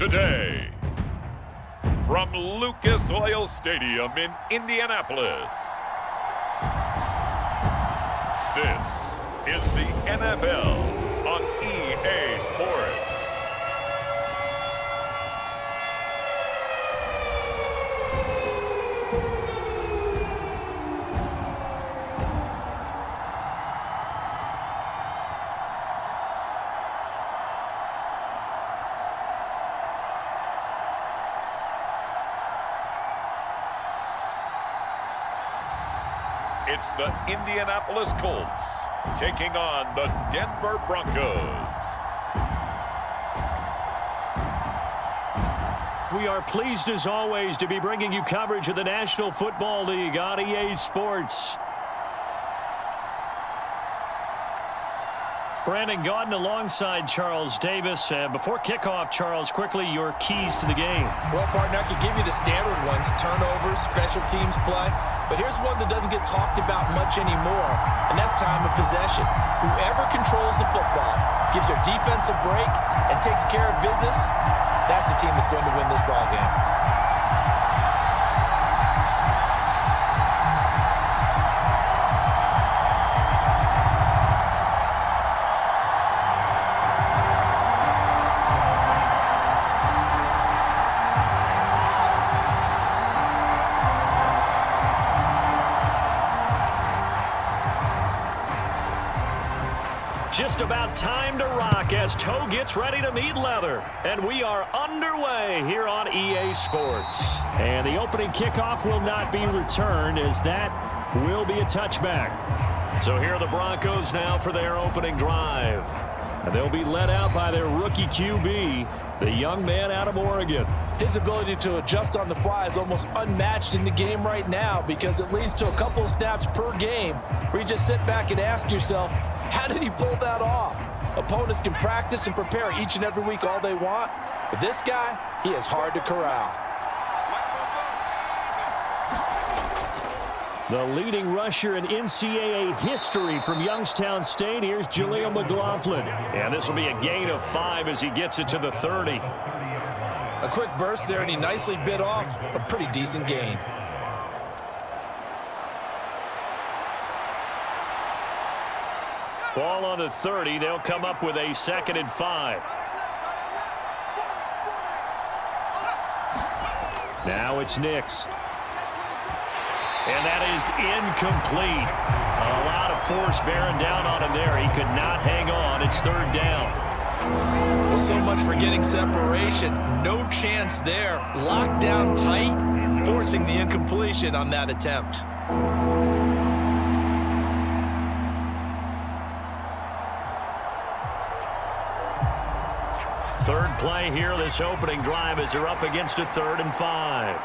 today, from Lucas Oil Stadium in Indianapolis, this is the NFL on EA Sports. It's the Indianapolis Colts taking on the Denver Broncos. We are pleased as always to be bringing you coverage of the National Football League on EA Sports. Brandon Gaudin alongside Charles Davis. Before kickoff, Charles, quickly your keys to the game. Well, partner, I could give you the standard ones, turnovers, special teams play. But here's one that doesn't get talked about much anymore, and that's time of possession. Whoever controls the football, gives their defense a break, and takes care of business, that's the team that's going to win this ball game. Just about time to rock as toe gets ready to meet leather. And we are underway here on EA Sports. And the opening kickoff will not be returned, as that will be a touchback. So here are the Broncos now for their opening drive. And they'll be led out by their rookie QB, the young man out of Oregon. His ability to adjust on the fly is almost unmatched in the game right now, because it leads to a couple of snaps per game where you just sit back and ask yourself, how did he pull that off? Opponents can practice and prepare each and every week all they want, but this guy, he is hard to corral. The leading rusher in NCAA history from Youngstown State. Here's Jaleel McLaughlin. And this will be a gain of 5 as he gets it to the 30. A quick burst there, and he nicely bit off a pretty decent gain. Ball on the 30. They'll come up with a 2nd and 5. Now it's Nix. And that is incomplete. A lot of force bearing down on him there. He could not hang on. It's 3rd down. Well, so much for getting separation. No chance there. Locked down tight, forcing the incompletion on that attempt. Third play here, this opening drive, as they're up against a 3rd and 5.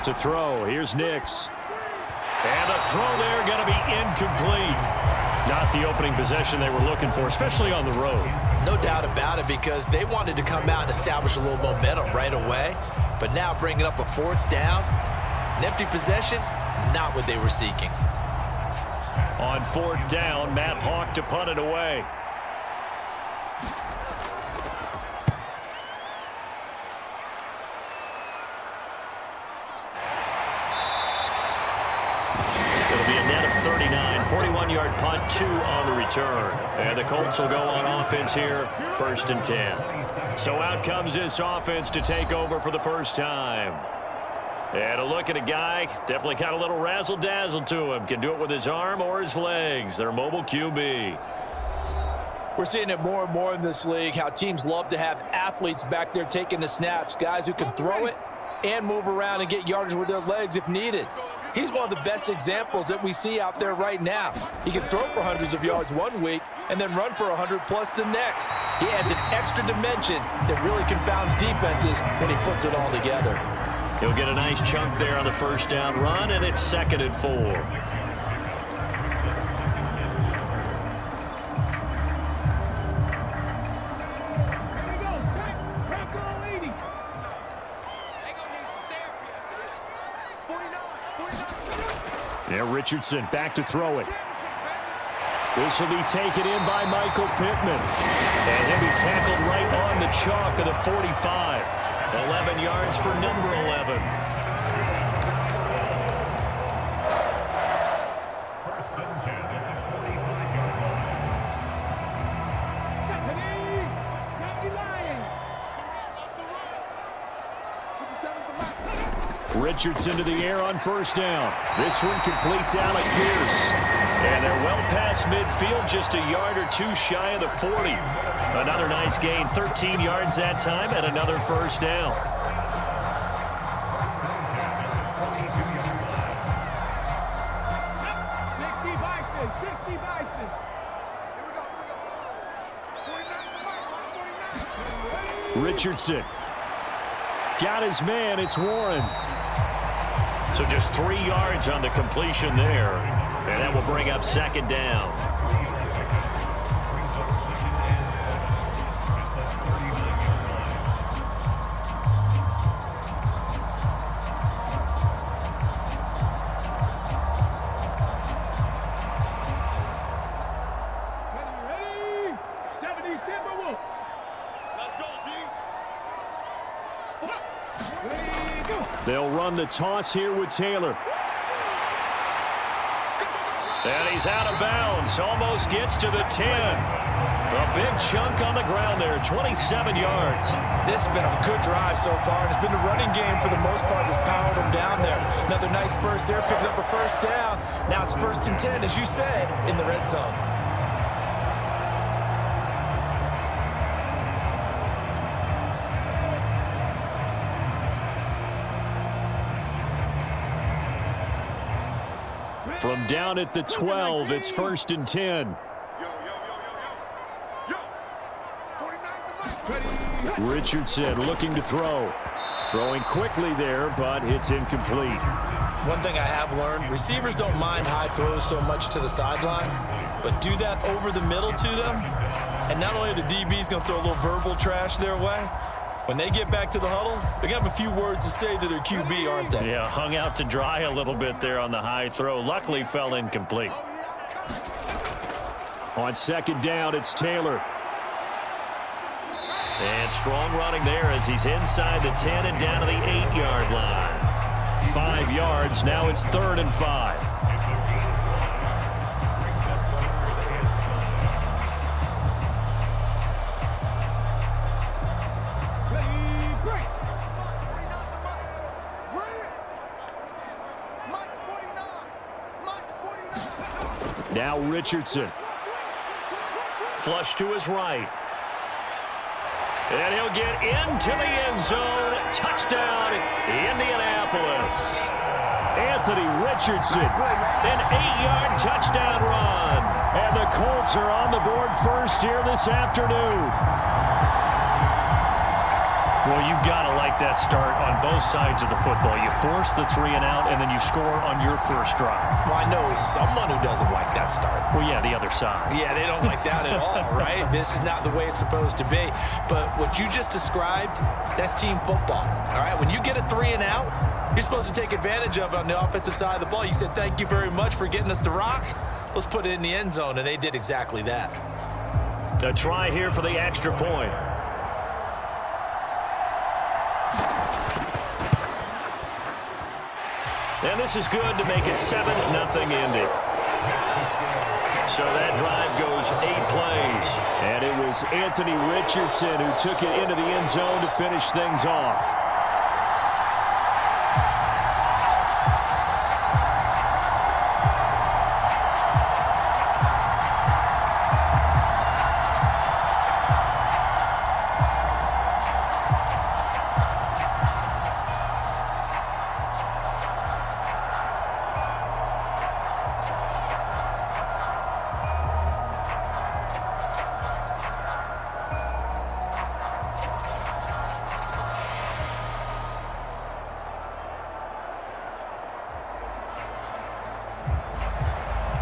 To throw, here's Nix. And the throw there going to be incomplete. Not the opening possession they were looking for, especially on the road. No doubt about it, because they wanted to come out and establish a little momentum right away. But now bringing up a 4th down, an empty possession, not what they were seeking. On 4th down, Matt Hawk to punt it away. It'll be a net of 39, 41-yard punt, 2 on the return. And the Colts will go on offense here, 1st and 10. So out comes this offense to take over for the first time. And a look at a guy, definitely got a little razzle-dazzle to him. Can do it with his arm or his legs. Their mobile QB. We're seeing it more and more in this league, how teams love to have athletes back there taking the snaps, guys who can throw it and move around and get yardage with their legs if needed. He's one of the best examples that we see out there right now. He can throw for hundreds of yards one week and then run for 100+ the next. He adds an extra dimension that really confounds defenses when he puts it all together. He'll get a nice chunk there on the 1st down run, and it's 2nd and 4. Yeah, Richardson back to throw it. This will be taken in by Michael Pittman. And he'll be tackled right on the chalk of the 45. 11 yards for number 11. Richardson to the air on first down. This one completes Alec Pierce. And they're well past midfield, just a yard or two shy of the 40. Another nice gain, 13 yards that time, and another first down. Richardson. Got his man, it's Warren. So just 3 yards on the completion there. And that will bring up second down. They'll run the toss here with Taylor. And he's out of bounds. Almost gets to the 10. A big chunk on the ground there, 27 yards. This has been a good drive so far, and it's been the running game for the most part that's powered them down there. Another nice burst there, picking up a first down. Now it's 1st and 10, as you said, in the red zone. From down at the 12, it's 1st and 10. Richardson looking to throw. Throwing quickly there, but it's incomplete. One thing I have learned, receivers don't mind high throws so much to the sideline, but do that over the middle to them, and not only are the DBs going to throw a little verbal trash their way, when they get back to the huddle, they're going to have a few words to say to their QB, aren't they? Yeah, hung out to dry a little bit there on the high throw. Luckily fell incomplete. On 2nd down, it's Taylor. And strong running there as he's inside the 10 and down to the 8-yard line. 5 yards, now it's 3rd and 5. Now Richardson. Flush to his right. And he'll get into the end zone. Touchdown, Indianapolis. Anthony Richardson, an 8-yard touchdown run. And the Colts are on the board first here this afternoon. Well, you've got to like that start on both sides of the football. You force the 3 and out, and then you score on your first drive. Well, I know someone who doesn't like that start. Well, yeah, the other side. Yeah, they don't like that at all, right? This is not the way it's supposed to be. But what you just described, that's team football, all right? When you get a 3 and out, you're supposed to take advantage of it on the offensive side of the ball. You said, thank you very much for getting us to rock. Let's put it in the end zone, and they did exactly that. A try here for the extra point. And this is good to make it 7-0 Indy. So that drive goes 8 plays. And it was Anthony Richardson who took it into the end zone to finish things off.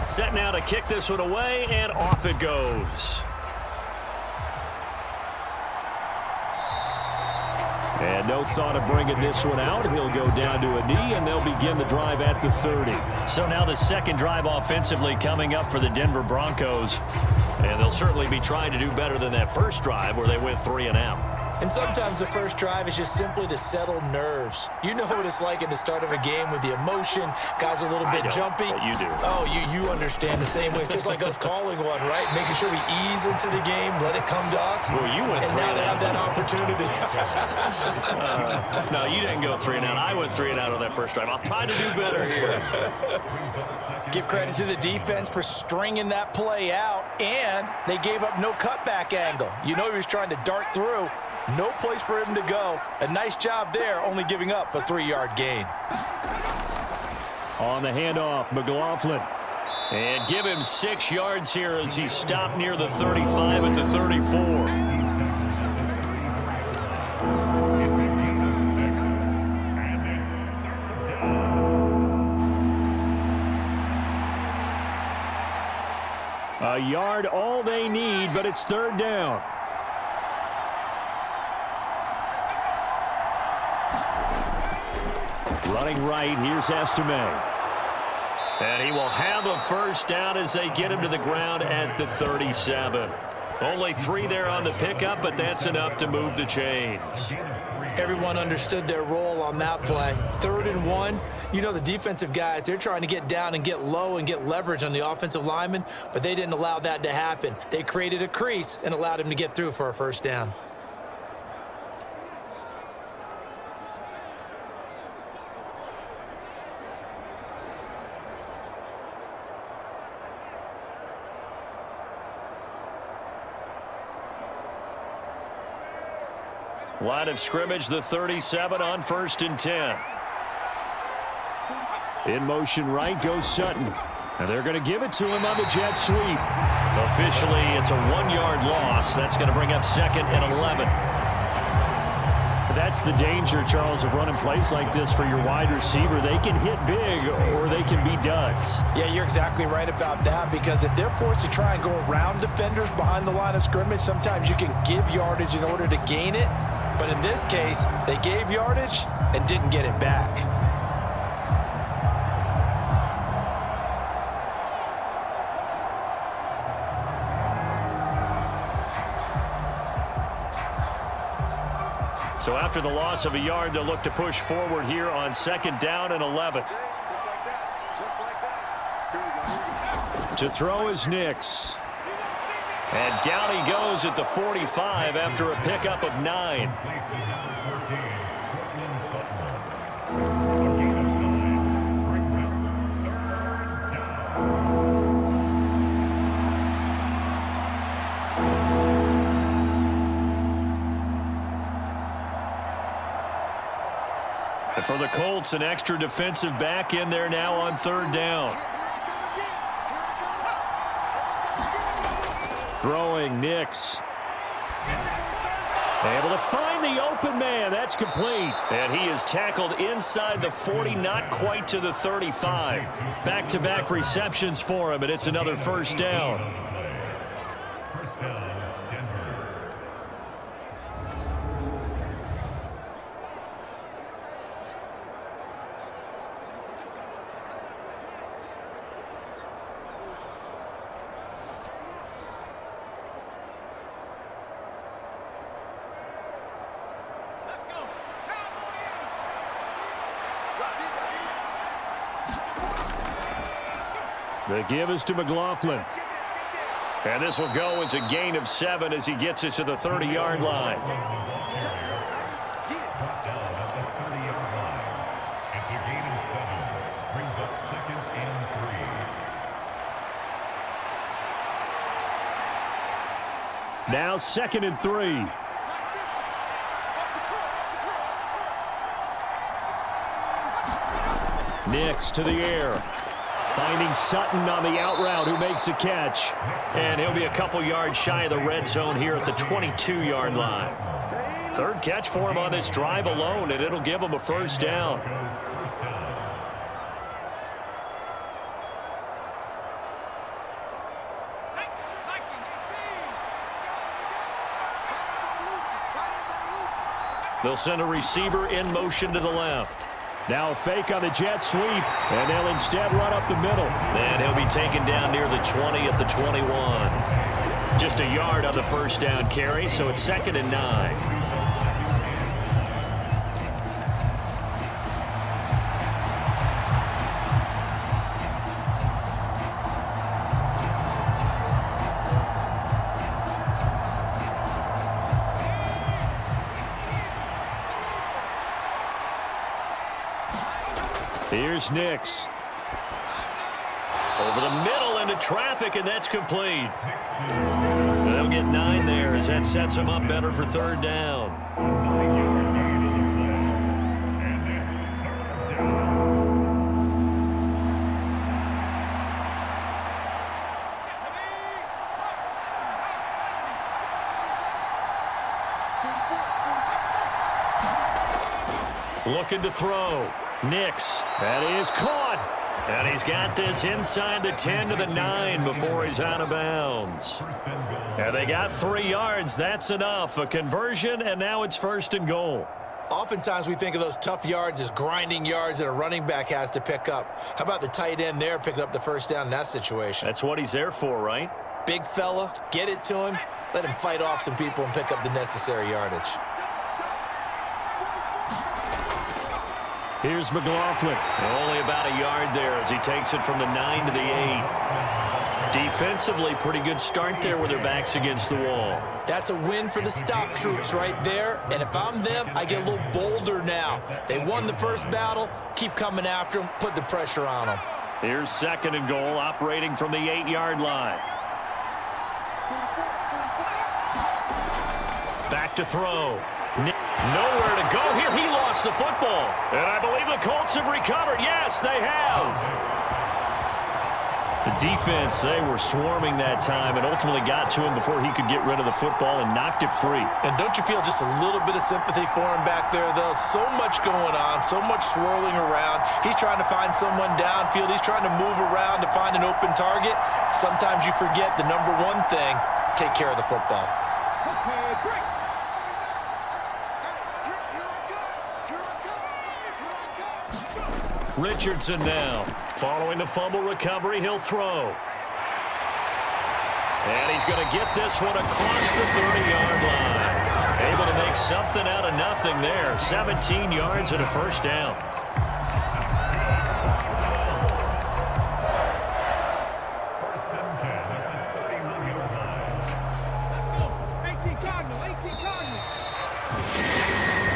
Set now to kick this one away, and off it goes. And no thought of bringing this one out. He'll go down to a knee, and they'll begin the drive at the 30. So now the second drive offensively coming up for the Denver Broncos. And they'll certainly be trying to do better than that first drive where they went 3 and out. And sometimes the first drive is just simply to settle nerves. You know what it's like at the start of a game with the emotion. Guys are a little bit jumpy. But you do. Oh, you understand the same way. It's just like us calling one, right? Making sure we ease into the game, let it come to us. Well, you went and 3 now and they out. have that opportunity. No, you didn't go 3 and out. I went 3 and out on that first drive. I'll try to do better here. Give credit to the defense for stringing that play out, and they gave up no cutback angle. You know he was trying to dart through. No place for him to go. A nice job there, only giving up a 3-yard gain. On the handoff, McLaughlin. And give him 6 yards here as he stopped near the 35 at the 34. A yard all they need, but it's 3rd down. Running right, here's Estime. And he will have a first down as they get him to the ground at the 37. Only 3 there on the pickup, but that's enough to move the chains. Everyone understood their role on that play. 3rd and 1. You know the defensive guys, they're trying to get down and get low and get leverage on the offensive lineman, but they didn't allow that to happen. They created a crease and allowed him to get through for a first down. Line of scrimmage, the 37 on 1st and 10. In motion right goes Sutton. And they're going to give it to him on the jet sweep. Officially, it's a 1-yard loss. That's going to bring up 2nd and 11. That's the danger, Charles, of running plays like this for your wide receiver. They can hit big or they can be duds. Yeah, you're exactly right about that, because if they're forced to try and go around defenders behind the line of scrimmage, sometimes you can give yardage in order to gain it. But in this case, they gave yardage and didn't get it back. So after the loss of a yard, they'll look to push forward here on 2nd down and 11. To throw is Nix. And down he goes at the 45 after a pickup of 9. And for the Colts, an extra defensive back in there now on 3rd down. Throwing Nix. Able to find the open man. That's complete. And he is tackled inside the 40, not quite to the 35. Back-to-back receptions for him, and it's another first down. The give is to McLaughlin. And this will go as a gain of 7 as he gets it to the 30-yard line. Now 2nd and 3. Nix to the air. Finding Sutton on the out route, who makes the catch. And he'll be a couple yards shy of the red zone here at the 22-yard line. 3rd catch for him on this drive alone, and it'll give him a first down. They'll send a receiver in motion to the left. Now a fake on the jet sweep, and they'll instead run up the middle. And he'll be taken down near the 20 at the 21. Just a yard on the first down carry, so it's 2nd and 9. Here's Nix. Over the middle into traffic, and that's complete. They'll get 9 there as that sets them up better for 3rd down. Looking to throw. Nix. That is caught. And he's got this inside the 10 to the 9 before he's out of bounds. And they got 3 yards. That's enough. A conversion, and now it's 1st and goal. Oftentimes we think of those tough yards as grinding yards that a running back has to pick up. How about the tight end there picking up the first down in that situation? That's what he's there for, right? Big fella, get it to him, let him fight off some people and pick up the necessary yardage. Here's McLaughlin. Only about a yard there as he takes it from the 9 to the 8. Defensively, pretty good start there with their backs against the wall. That's a win for the stop troops right there. And if I'm them, I get a little bolder now. They won the first battle. Keep coming after them. Put the pressure on them. Here's 2nd and goal, operating from the 8-yard line. Back to throw. Nowhere to go here. He lost the football. And I believe the Colts have recovered. Yes, they have. The defense, they were swarming that time and ultimately got to him before he could get rid of the football and knocked it free. And don't you feel just a little bit of sympathy for him back there, though? So much going on, so much swirling around. He's trying to find someone downfield. He's trying to move around to find an open target. Sometimes you forget the number one thing, take care of the football. Richardson now. Following the fumble recovery, he'll throw. And he's going to get this one across the 30-yard line. Able to make something out of nothing there. 17 yards and a first down.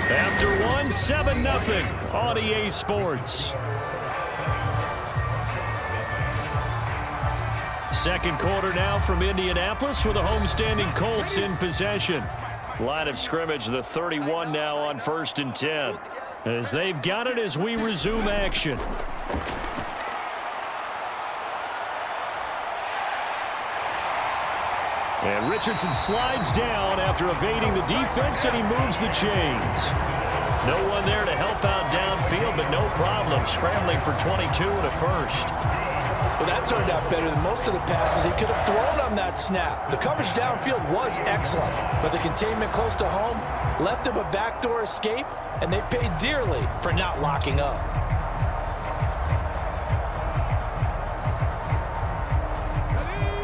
After one, 7-0 on EA Sports. Second quarter now from Indianapolis with the homestanding Colts in possession. Line of scrimmage, the 31 now on 1st and 10. As they've got it as we resume action. And Richardson slides down after evading the defense, and he moves the chains. No one there to help out downfield, but no problem. Scrambling for 22 and a first. Well, that turned out better than most of the passes he could have thrown on that snap. The coverage downfield was excellent, but the containment close to home left him a backdoor escape, and they paid dearly for not locking up.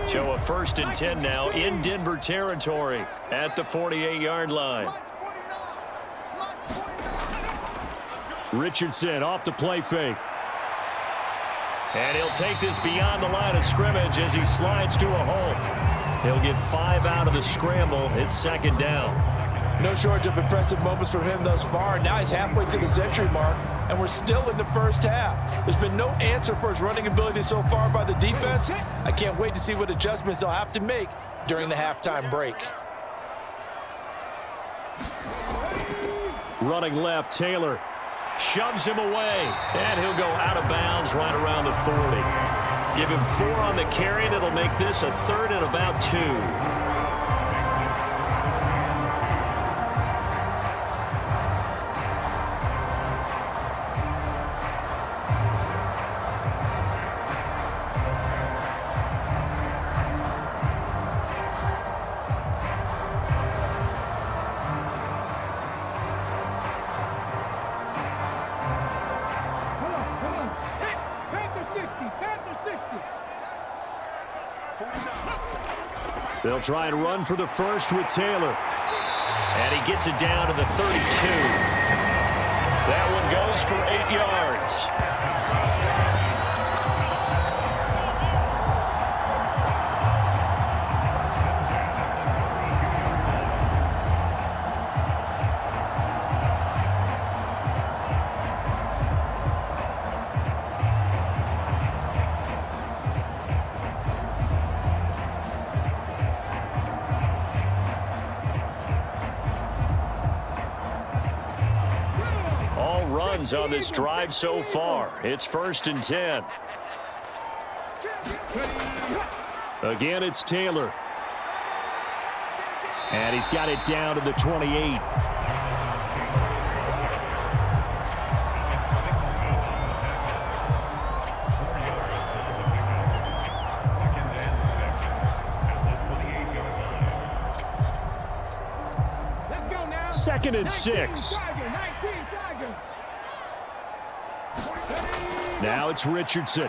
So a 1st and 10 now in Denver territory at the 48-yard line. Richardson off the play fake. And he'll take this beyond the line of scrimmage as he slides to a hole. He'll get 5 out of the scramble. It's 2nd down. No shortage of impressive moments from him thus far. Now he's halfway to the century mark, and we're still in the first half. There's been no answer for his running ability so far by the defense. I can't wait to see what adjustments they'll have to make during the halftime break. Running left, Taylor. Shoves him away, and he'll go out of bounds right around the 40. Give him 4 on the carry, and it'll make this a 3rd and about 2. They'll try and run for the first with Taylor. And he gets it down to the 32. That one goes for 8 yards. On this drive so far. It's 1st and 10. Again, it's Taylor. And he's got it down to the 28. Second and 6. Now it's Richardson.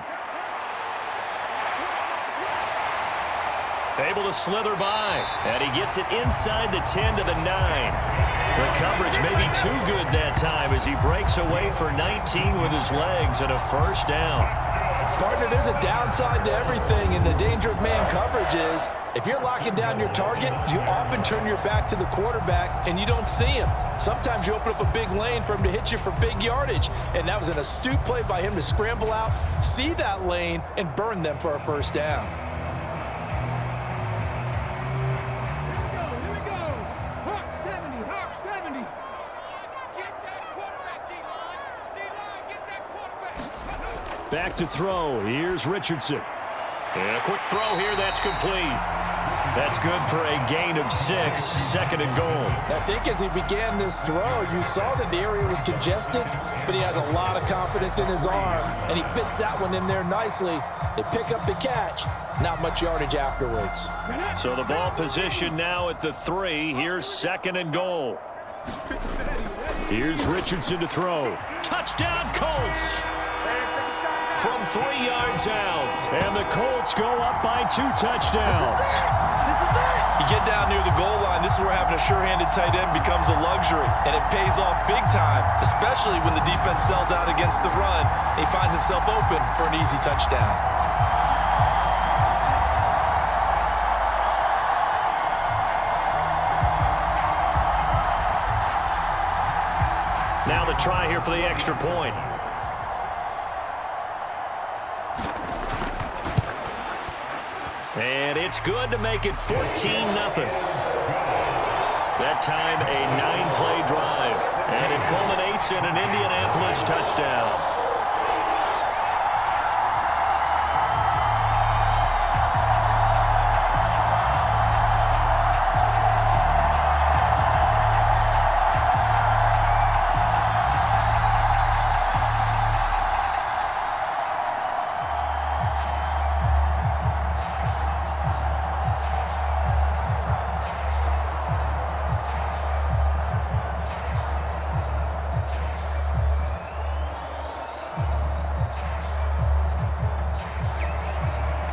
Able to slither by. And he gets it inside the 10 to the 9. The coverage may be too good that time as he breaks away for 19 with his legs and a first down. Partner, there's a downside to everything, and the danger of man coverage is if you're locking down your target, you often turn your back to the quarterback and you don't see him. Sometimes you open up a big lane for him to hit you for big yardage, and that was an astute play by him to scramble out, see that lane, and burn them for a first down. Here we go. Hawk 70, Hawk 70. Get that quarterback, D-line. D-line, get that quarterback. Back to throw. Here's Richardson. And a quick throw here. That's complete. That's good for a gain of 6. 2nd and goal. I think as he began this throw, you saw that the area was congested, but he has a lot of confidence in his arm, and he fits that one in there nicely. They pick up the catch. Not much yardage afterwards. So the ball position now at the 3. Here's 2nd and goal. Here's Richardson to throw. Touchdown, Colts! From 3 yards out. And the Colts go up by 2 touchdowns. This is it. You get down near the goal line, this is where having a sure-handed tight end becomes a luxury, and it pays off big time, especially when the defense sells out against the run, and he finds himself open for an easy touchdown. Now the try here for the extra point. And it's good to make it 14-0. That time a 9-play drive. And it culminates in an Indianapolis touchdown.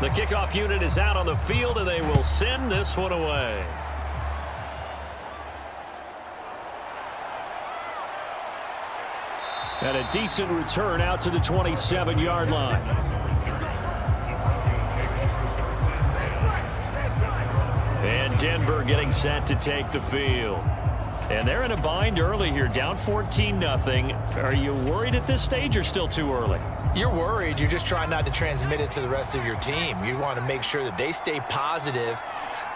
The kickoff unit is out on the field, and they will send this one away. And a decent return out to the 27-yard line. And Denver getting set to take the field. And they're in a bind early here, down 14-0. Are you worried at this stage or still too early? You're worried. You're just trying not to transmit it to the rest of your team. You want to make sure that they stay positive,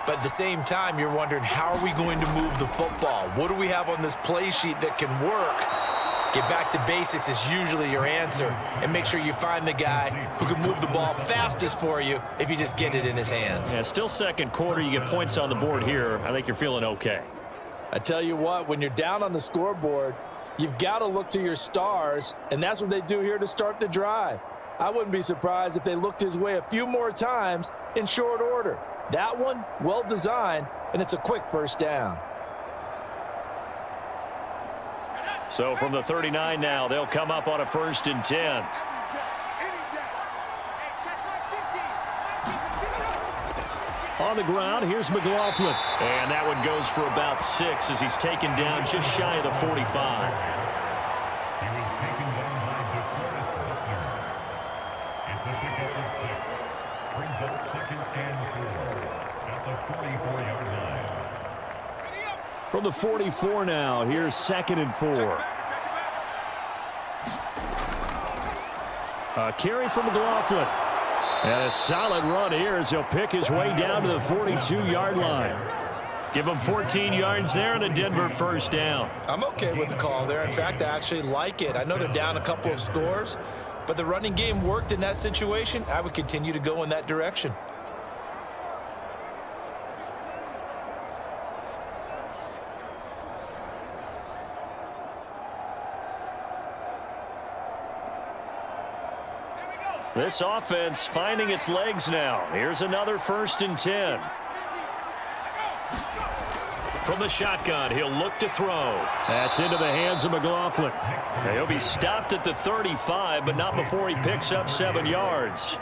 but at the same time, you're wondering, how are we going to move the football? What do we have on this play sheet that can work? Get back to basics is usually your answer, and make sure you find the guy who can move the ball fastest for you if you just get it in his hands. Yeah, still second quarter. You get points on the board here. I think you're feeling okay. I tell you what, when you're down on the scoreboard, you've got to look to your stars, and that's what they do here to start the drive. I wouldn't be surprised if they looked his way a few more times in short order. That one, well designed, and it's a quick first down. So from the 39 now, they'll come up on a 1st and 10. On the ground, here's McLaughlin. And that one goes for about 6 as he's taken down just shy of the 45. From the 44 now, here's 2nd and 4. A carry from McLaughlin. And a solid run here as he'll pick his way down to the 42-yard line. Give him 14 yards there and a Denver first down. I'm okay with the call there. In fact, I actually like it. I know they're down a couple of scores, but the running game worked in that situation. I would continue to go in that direction. This offense finding its legs now. Here's another 1st and 10. From the shotgun, he'll look to throw. That's into the hands of McLaughlin. He'll be stopped at the 35, but not before he picks up 7 yards.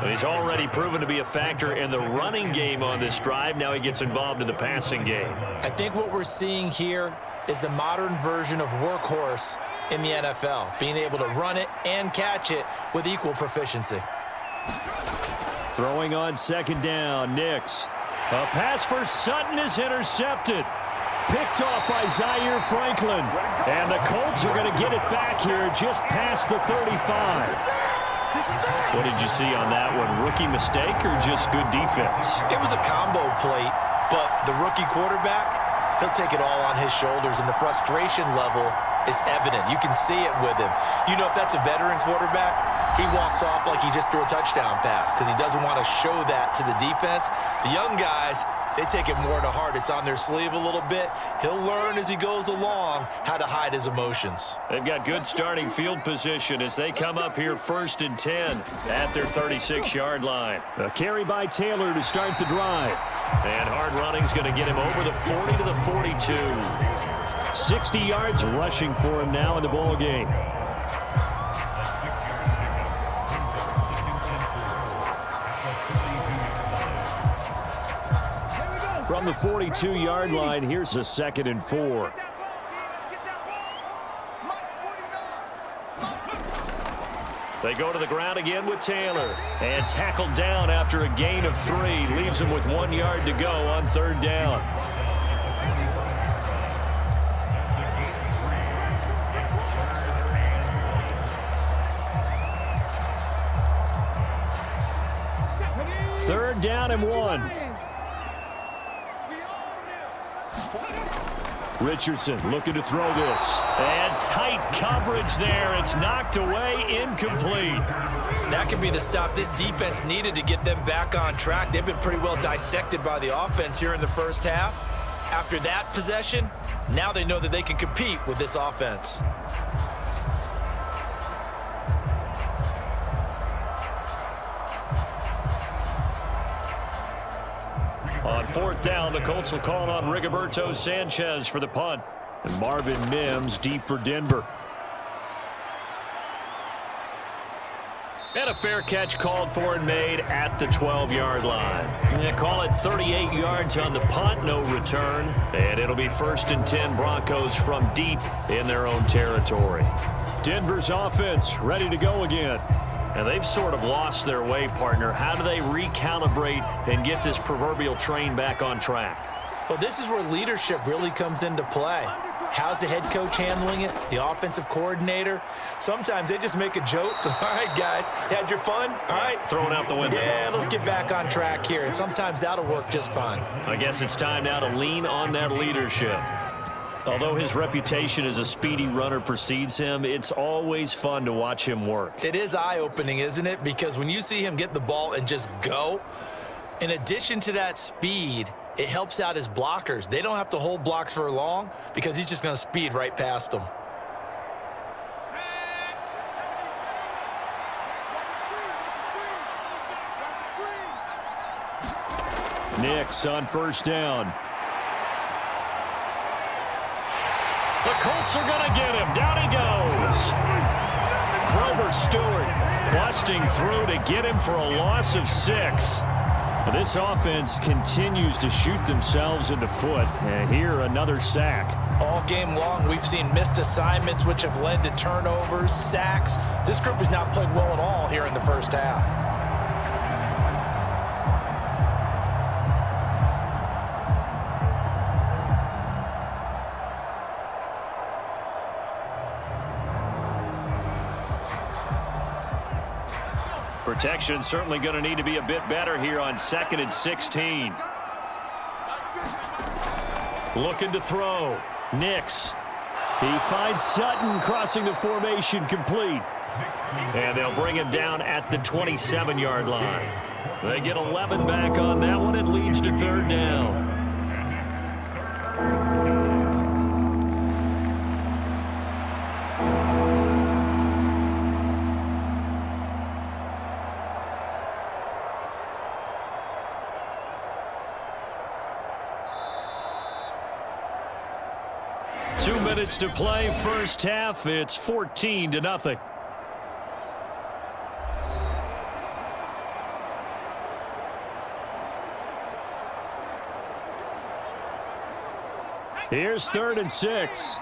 He's already proven to be a factor in the running game on this drive. Now he gets involved in the passing game. I think what we're seeing here is the modern version of workhorse in the NFL, being able to run it and catch it with equal proficiency. Throwing on 2nd down, Nix. A pass for Sutton is intercepted. Picked off by Zaire Franklin. And the Colts are going to get it back here just past the 35. What did you see on that one? Rookie mistake or just good defense? It was a combo plate, but the rookie quarterback, he'll take it all on his shoulders, and the frustration level is evident. You can see it with him. You know, if that's a veteran quarterback, he walks off like he just threw a touchdown pass because he doesn't want to show that to the defense. The young guys, they take it more to heart. It's on their sleeve a little bit. He'll learn as he goes along how to hide his emotions. They've got good starting field position as they come up here 1st and 10 at their 36-yard line. A carry by Taylor to start the drive. And hard running is going to get him over the 40 to the 42. 60 yards rushing for him now in the ball game. From the 42-yard line, here's a 2nd and 4. They go to the ground again with Taylor. And tackled down after a gain of 3. Leaves him with 1 yard to go on 3rd down. Third down and 1. Richardson looking to throw this. And tight coverage there. It's knocked away, incomplete. That could be the stop this defense needed to get them back on track. They've been pretty well dissected by the offense here in the first half. After that possession, now they know that they can compete with this offense. On 4th down, the Colts will call on Rigoberto Sanchez for the punt. And Marvin Mims deep for Denver. And a fair catch called for and made at the 12-yard line. They call it 38 yards on the punt, no return. And it'll be 1st and 10 Broncos from deep in their own territory. Denver's offense ready to go again. And they've sort of lost their way, partner. How do they recalibrate and get this proverbial train back on track? Well, this is where leadership really comes into play. How's the head coach handling it? The offensive coordinator? Sometimes they just make a joke. All right, guys, had your fun? All right. Throw it out the window. Yeah, let's get back on track here. And sometimes that'll work just fine. I guess it's time now to lean on that leadership. Although his reputation as a speedy runner precedes him, it's always fun to watch him work. It is eye-opening, isn't it? Because when you see him get the ball and just go, in addition to that speed, it helps out his blockers. They don't have to hold blocks for long because he's just going to speed right past them. Nix on 1st down. The Colts are going to get him. Down he goes. Grover Stewart busting through to get him for a loss of 6. This offense continues to shoot themselves in the foot. And here, another sack. All game long, we've seen missed assignments, which have led to turnovers, sacks. This group has not played well at all here in the first half. 'Protection certainly going to need to be a bit better here on 2nd and 16. Looking to throw. Nix. He finds Sutton crossing the formation complete. And they'll bring him down at the 27-yard line. They get 11 back on that one. It leads to 3rd down. To play first half. It's 14-0. Here's 3rd and 6.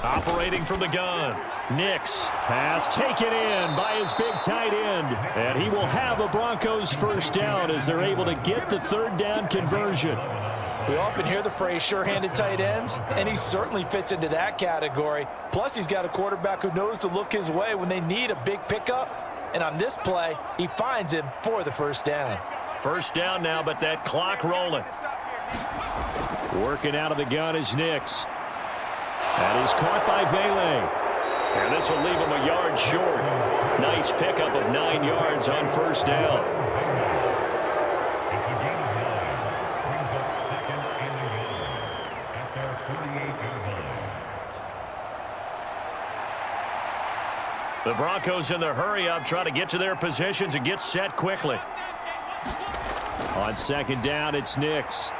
Operating from the gun. Nix pass taken in by his big tight end. And he will have a Broncos first down as they're able to get the 3rd down conversion. We often hear the phrase sure-handed tight ends, and he certainly fits into that category. Plus, he's got a quarterback who knows to look his way when they need a big pickup. And on this play, he finds him for the first down. First down now, but that clock rolling. Working out of the gun is Nix. That is caught by Vele. And this will leave him a yard short. Nice pickup of 9 yards on first down. The Broncos in the hurry-up try to get to their positions and get set quickly. On 2nd down, it's Nix.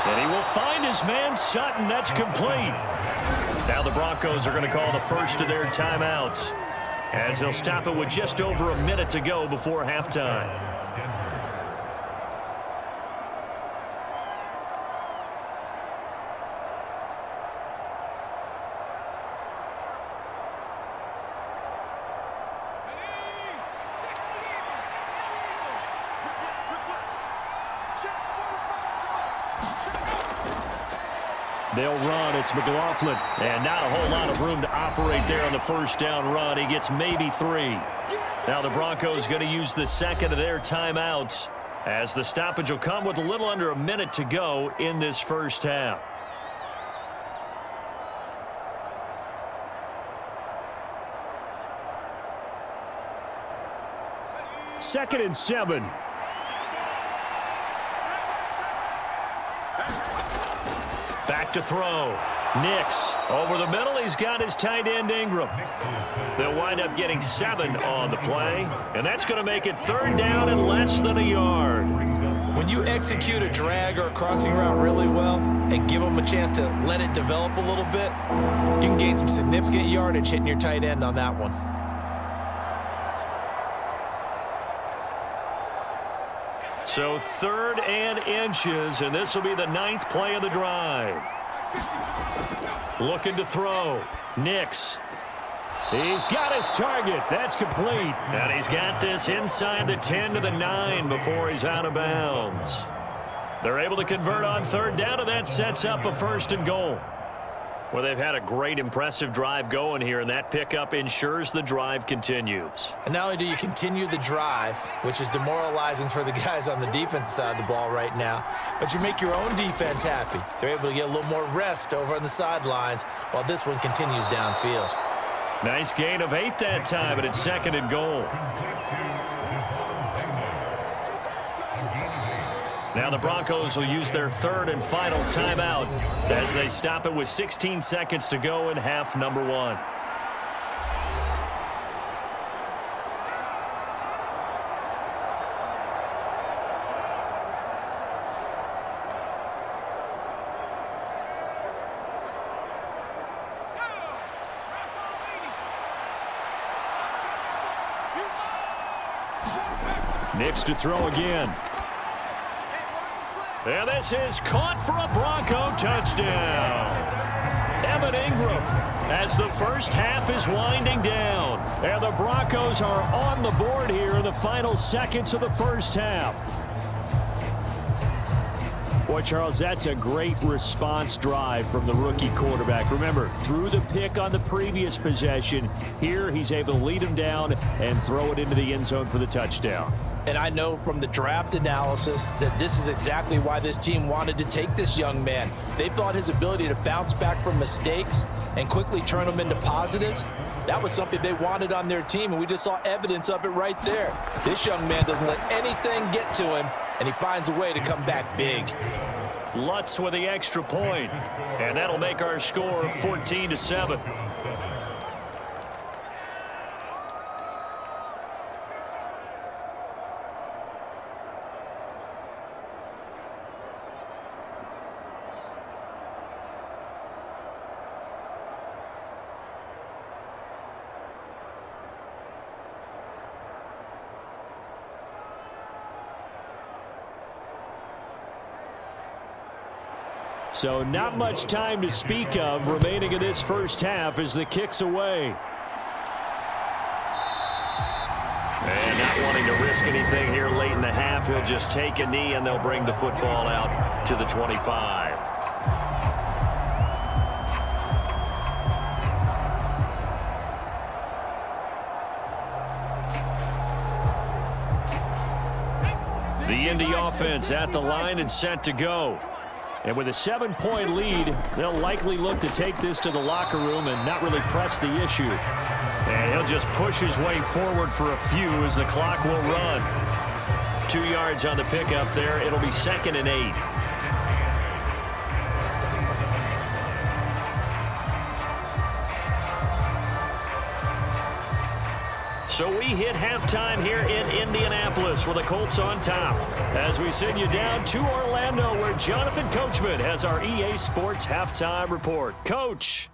And he will find his man Sutton. That's complete. Now the Broncos are going to call the first of their timeouts as they'll stop it with just over a minute to go before halftime. They'll run. It's McLaughlin. And not a whole lot of room to operate there on the first down run. He gets maybe 3. Now the Broncos going to use the 2nd of their timeouts as the stoppage will come with a little under a minute to go in this first half. Second and 7. Back to throw. Nix over the middle. He's got his tight end Ingram. They'll wind up getting 7 on the play, and that's going to make it 3rd down and less than a yard. When you execute a drag or a crossing route really well and give them a chance to let it develop a little bit, you can gain some significant yardage hitting your tight end on that one. So 3rd and inches, and this will be the 9th play of the drive. Looking to throw. Nix. He's got his target. That's complete. And he's got this inside the 10 to the 9 before he's out of bounds. They're able to convert on 3rd down, and that sets up a 1st and goal. Well, they've had a great, impressive drive going here, and that pickup ensures the drive continues. And not only do you continue the drive, which is demoralizing for the guys on the defensive side of the ball right now, but you make your own defense happy. They're able to get a little more rest over on the sidelines while this one continues downfield. Nice gain of 8 that time, and it's 2nd and goal. Now the Broncos will use their 3rd and final timeout as they stop it with 16 seconds to go in half number 1. Next to throw again. And this is caught for a Bronco touchdown. Evan Ingram as the first half is winding down. And the Broncos are on the board here in the final seconds of the first half. Boy, Charles, that's a great response drive from the rookie quarterback. Remember, threw the pick on the previous possession. Here, he's able to lead him down and throw it into the end zone for the touchdown. And I know from the draft analysis that this is exactly why this team wanted to take this young man. They thought his ability to bounce back from mistakes and quickly turn them into positives, that was something they wanted on their team, and we just saw evidence of it right there. This young man doesn't let anything get to him, and he finds a way to come back big. Lutz with the extra point, and that'll make our score 14-7. So not much time to speak of remaining in this first half as the kick's away. And not wanting to risk anything here late in the half, he'll just take a knee and they'll bring the football out to the 25. The Indy offense at the line and set to go. And with a 7-point lead, they'll likely look to take this to the locker room and not really press the issue. And he'll just push his way forward for a few as the clock will run. 2 yards on the pickup there. It'll be 2nd and 8. So we hit halftime here in Indianapolis with the Colts on top as we send you down to Orlando where Jonathan Coachman has our EA Sports Halftime Report. Coach.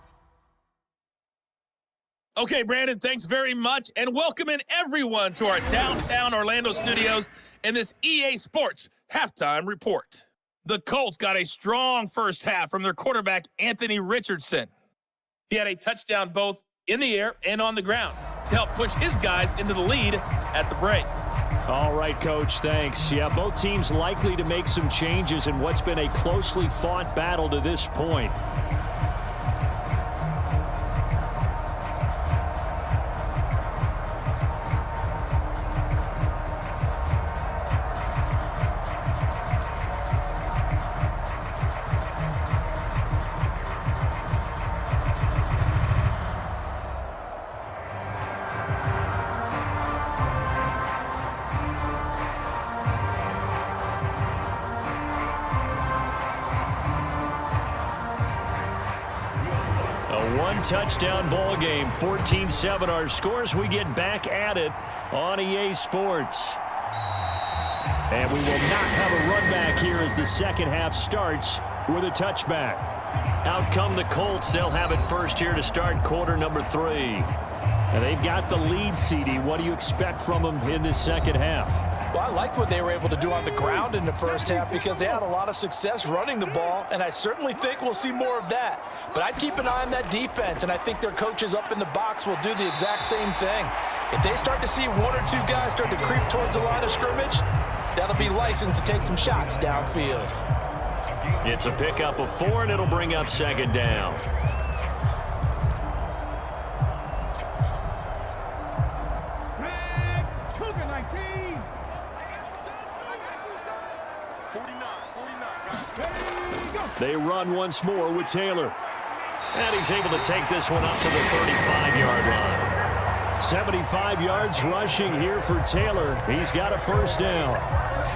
Okay, Brandon, thanks very much, and welcome in everyone to our downtown Orlando studios in this EA Sports Halftime Report. The Colts got a strong first half from their quarterback, Anthony Richardson. He had a touchdown both in the air and on the ground to help push his guys into the lead at the break. All right, Coach, thanks. Yeah, both teams likely to make some changes in what's been a closely fought battle to this point. Touchdown ball game, 14-7 our scores. We get back at it on EA Sports. And we will not have a run back here as the second half starts with a touchback. Out come the Colts. They'll have it first here to start quarter number 3. And they've got the lead, CD. What do you expect from them in this second half? Well, I like what they were able to do on the ground in the first half because they had a lot of success running the ball, and I certainly think we'll see more of that. But I'd keep an eye on that defense, and I think their coaches up in the box will do the exact same thing. If they start to see 1 or 2 guys start to creep towards the line of scrimmage, that'll be licensed to take some shots downfield. It's a pickup of 4, and it'll bring up 2nd down. They run once more with Taylor. And he's able to take this one up to the 35-yard line. 75 yards rushing here for Taylor. He's got a first down.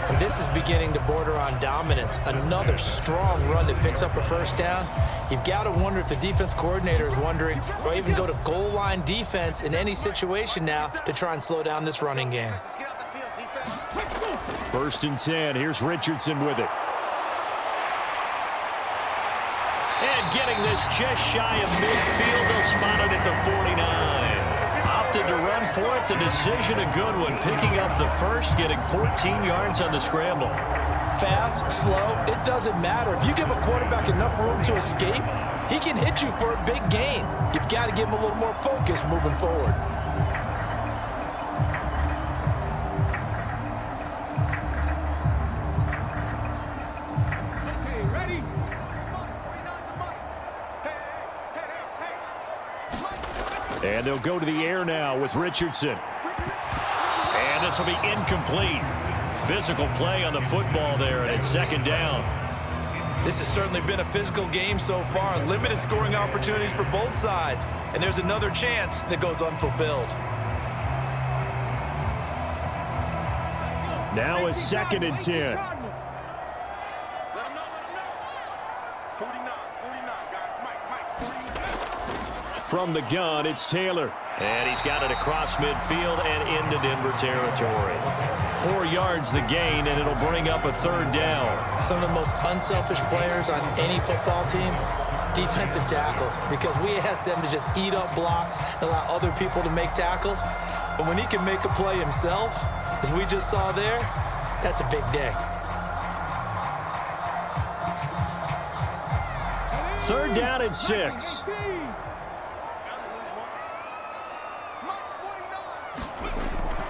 And this is beginning to border on dominance. Another strong run that picks up a first down. You've got to wonder if the defense coordinator is wondering, or even go to goal line defense in any situation now to try and slow down this running game. 1st and 10. Here's Richardson with it. And getting this just shy of midfield, they'll spot it at the 49. opted to run for it. The decision a good one, picking up the first, getting 14 yards on the scramble. Fast, slow, it doesn't matter. If you give a quarterback enough room to escape, he can hit you for a big gain. You've got to give him a little more focus moving forward. Okay, ready? And they'll go to the air now with Richardson. And this will be incomplete. Physical play on the football there, and it's second down. This has certainly been a physical game so far. Limited scoring opportunities for both sides. And there's another chance that goes unfulfilled. Now a 2nd and 10. Let him know. 49, guys. Mike, 49. From the gun, it's Taylor. And he's got it across midfield and into Denver territory. 4 yards the gain, and it'll bring up a 3rd down. Some of the most unselfish players on any football team, defensive tackles, because we ask them to just eat up blocks and allow other people to make tackles. But when he can make a play himself, as we just saw there, that's a big day. 3rd down and 6.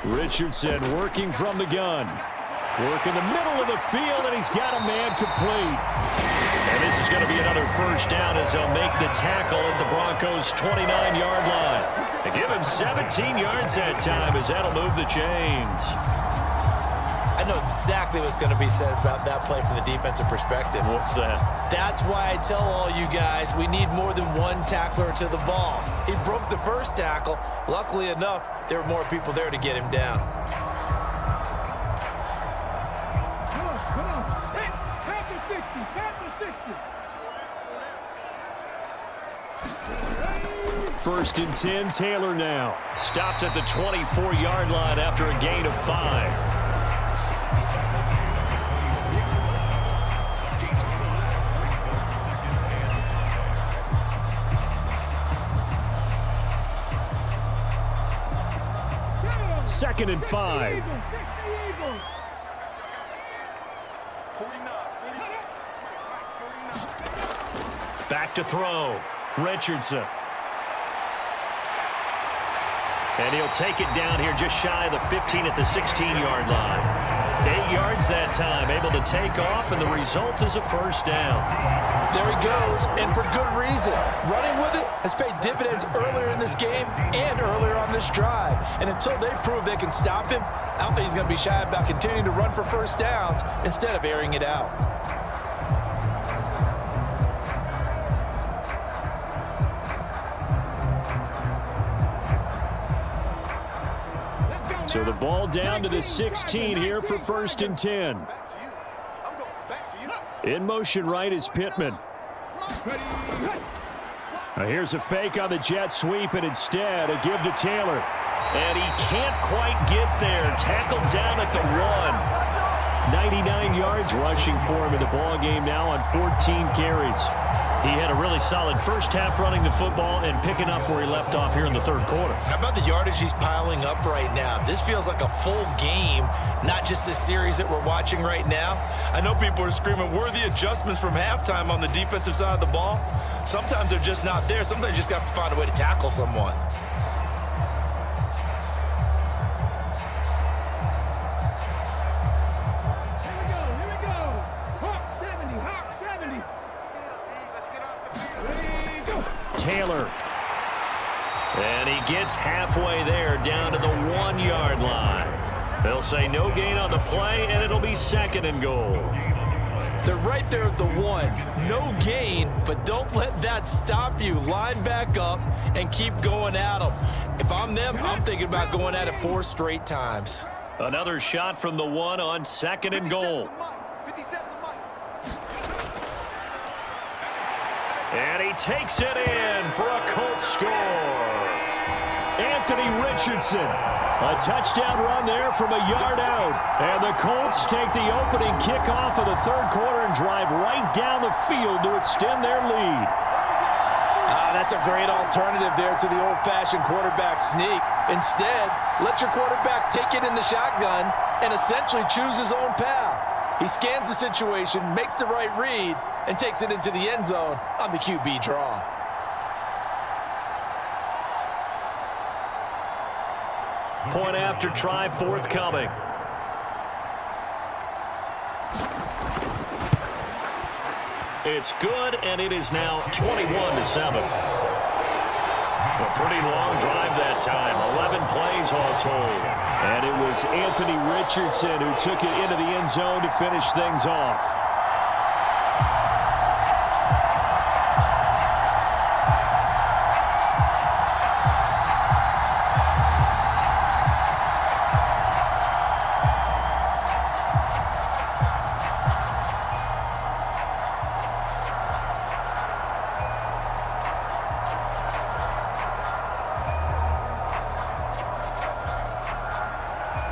Richardson working from the gun. Working the middle of the field, and he's got a man complete. And this is going to be another 1st down as they'll make the tackle at the Broncos' 29-yard line. They give him 17 yards that time as that'll move the chains. I know exactly what's going to be said about that play from the defensive perspective. What's that? That's why I tell all you guys we need more than one tackler to the ball. He broke the first tackle. Luckily enough, there were more people there to get him down. Come on. Hey, tap the 60. 1st and 10, Taylor now. Stopped at the 24-yard line after a gain of 5. Second and 5. Back to throw. Richardson. And he'll take it down here just shy of the 15 at the 16-yard line. 8 yards that time, able to take off, and the result is a 1st down. There he goes, and for good reason. Running with it has paid dividends earlier in this game and earlier on this drive. And until they prove they can stop him, I don't think he's going to be shy about continuing to run for 1st downs instead of airing it out. So the ball down to the 16 here for 1st and 10. In motion right is Pittman. Now here's a fake on the jet sweep, and instead a give to Taylor. And he can't quite get there. Tackled down at the 1. 99 yards rushing for him in the ball game now on 14 carries. He had a really solid 1st half running the football and picking up where he left off here in the 3rd quarter. How about the yardage he's piling up right now? This feels like a full game, not just this series that we're watching right now. I know people are screaming, where are the adjustments from halftime on the defensive side of the ball? Sometimes they're just not there. Sometimes you just have to find a way to tackle someone. Here we go. Hawk 70, Hawk 70. Ready, go. Taylor. And he gets halfway there down to the 1-yard line. They'll say no gain on the play, and it'll be 2nd and goal. They're right there at the 1. No gain, but don't let that stop you. Line back up and keep going at them. If I'm them, I'm thinking about going at it 4 straight times. Another shot from the 1 on 2nd and goal. And he takes it in for a Colts score. Anthony Richardson. A touchdown run there from a yard out. And the Colts take the opening kickoff of the 3rd quarter and drive right down the field to extend their lead. That's a great alternative there to the old-fashioned quarterback sneak. Instead, let your quarterback take it in the shotgun and essentially choose his own path. He scans the situation, makes the right read, and takes it into the end zone on the QB draw. Point after try forthcoming. It's good, and it is now 21-7. A pretty long drive that time, 11 plays all told. And it was Anthony Richardson who took it into the end zone to finish things off.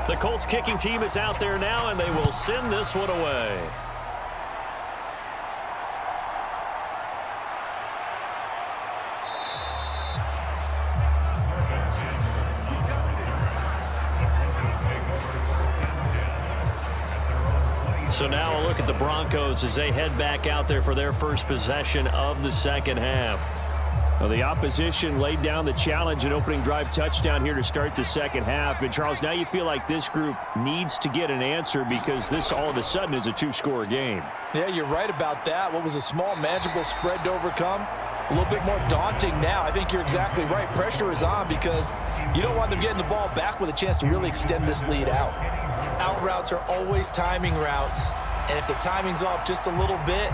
The Colts kicking team is out there now, and they will send this one away. So now a look at the Broncos as they head back out there for their first possession of the second half. Well, the opposition laid down the challenge and opening drive touchdown here to start the second half. And, Charles, now you feel like this group needs to get an answer because this all of a sudden is a two-score game. Yeah, you're right about that. What was a small, manageable spread to overcome, a little bit more daunting now. I think you're exactly right. Pressure is on because you don't want them getting the ball back with a chance to really extend this lead out. Out routes are always timing routes, and if the timing's off just a little bit,